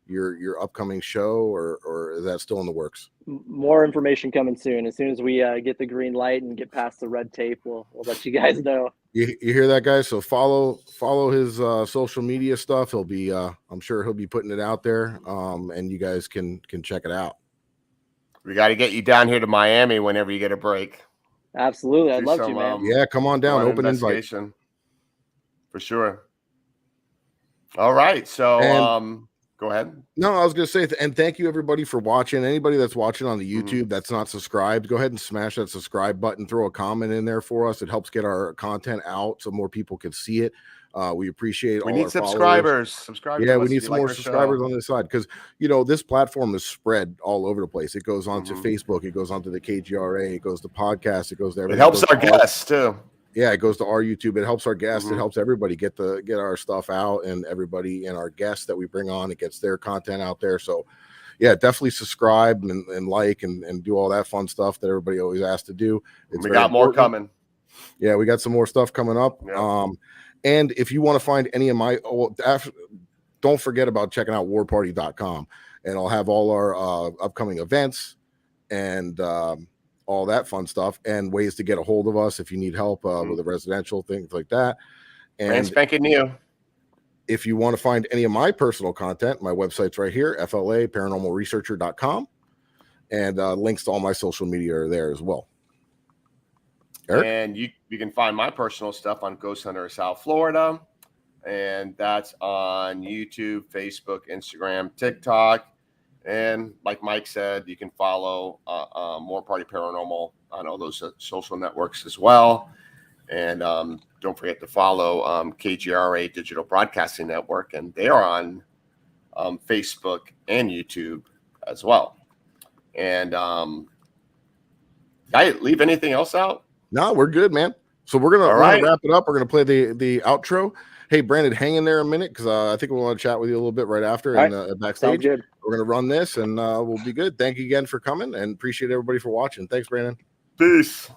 your upcoming show, or is that still in the works? More information coming soon. As soon as we get the green light and get past the red tape, we'll let you guys know. You hear that, guys? So follow his social media stuff. He'll be I'm sure he'll be putting it out there, and you guys can check it out. We got to get you down here to Miami whenever you get a break. Absolutely, I'd love to, man. Yeah, come on down. Open invite for sure. All right, so go ahead. No, I was going to say, and thank you everybody for watching. Anybody that's watching on the YouTube that's not subscribed, go ahead and smash that subscribe button. Throw a comment in there for us. It helps get our content out so more people can see it. We appreciate all our subscribers. Subscribe. Yeah, we need some more subscribers on this side, because this platform is spread all over the place. It goes on to Facebook, it goes on to the KGRA, it goes to podcasts, it goes to everything. It helps our guests too. Yeah, it goes to our YouTube. It helps our guests. It helps everybody get our stuff out, and everybody and our guests that we bring on, it gets their content out there. So yeah, definitely subscribe and like and do all that fun stuff that everybody always asks to do. We got more coming. Yeah, we got some more stuff coming up. Yeah. And if you want to find any of my, don't forget about checking out warparty.com, and I'll have all our upcoming events and all that fun stuff, and ways to get a hold of us if you need help with a residential, things like that. And brand spanking new. If you want to find any of my personal content, my website's right here, FLA-paranormalresearcher.com, and links to all my social media are there as well. Eric? And you can find my personal stuff on Ghost Hunter South Florida, and that's on YouTube, Facebook, Instagram, TikTok. And like Mike said, you can follow More Party Paranormal on all those social networks as well. And don't forget to follow KGRA Digital Broadcasting Network, and they are on Facebook and YouTube as well. And did I leave anything else out? No, we're good, man. So we're gonna wrap it up. We're gonna play the outro. Hey, Brandon, hang in there a minute, because I think we want to chat with you a little bit right after and backstage. Good. We're going to run this, and we'll be good. Thank you again for coming, and appreciate everybody for watching. Thanks, Brandon. Peace.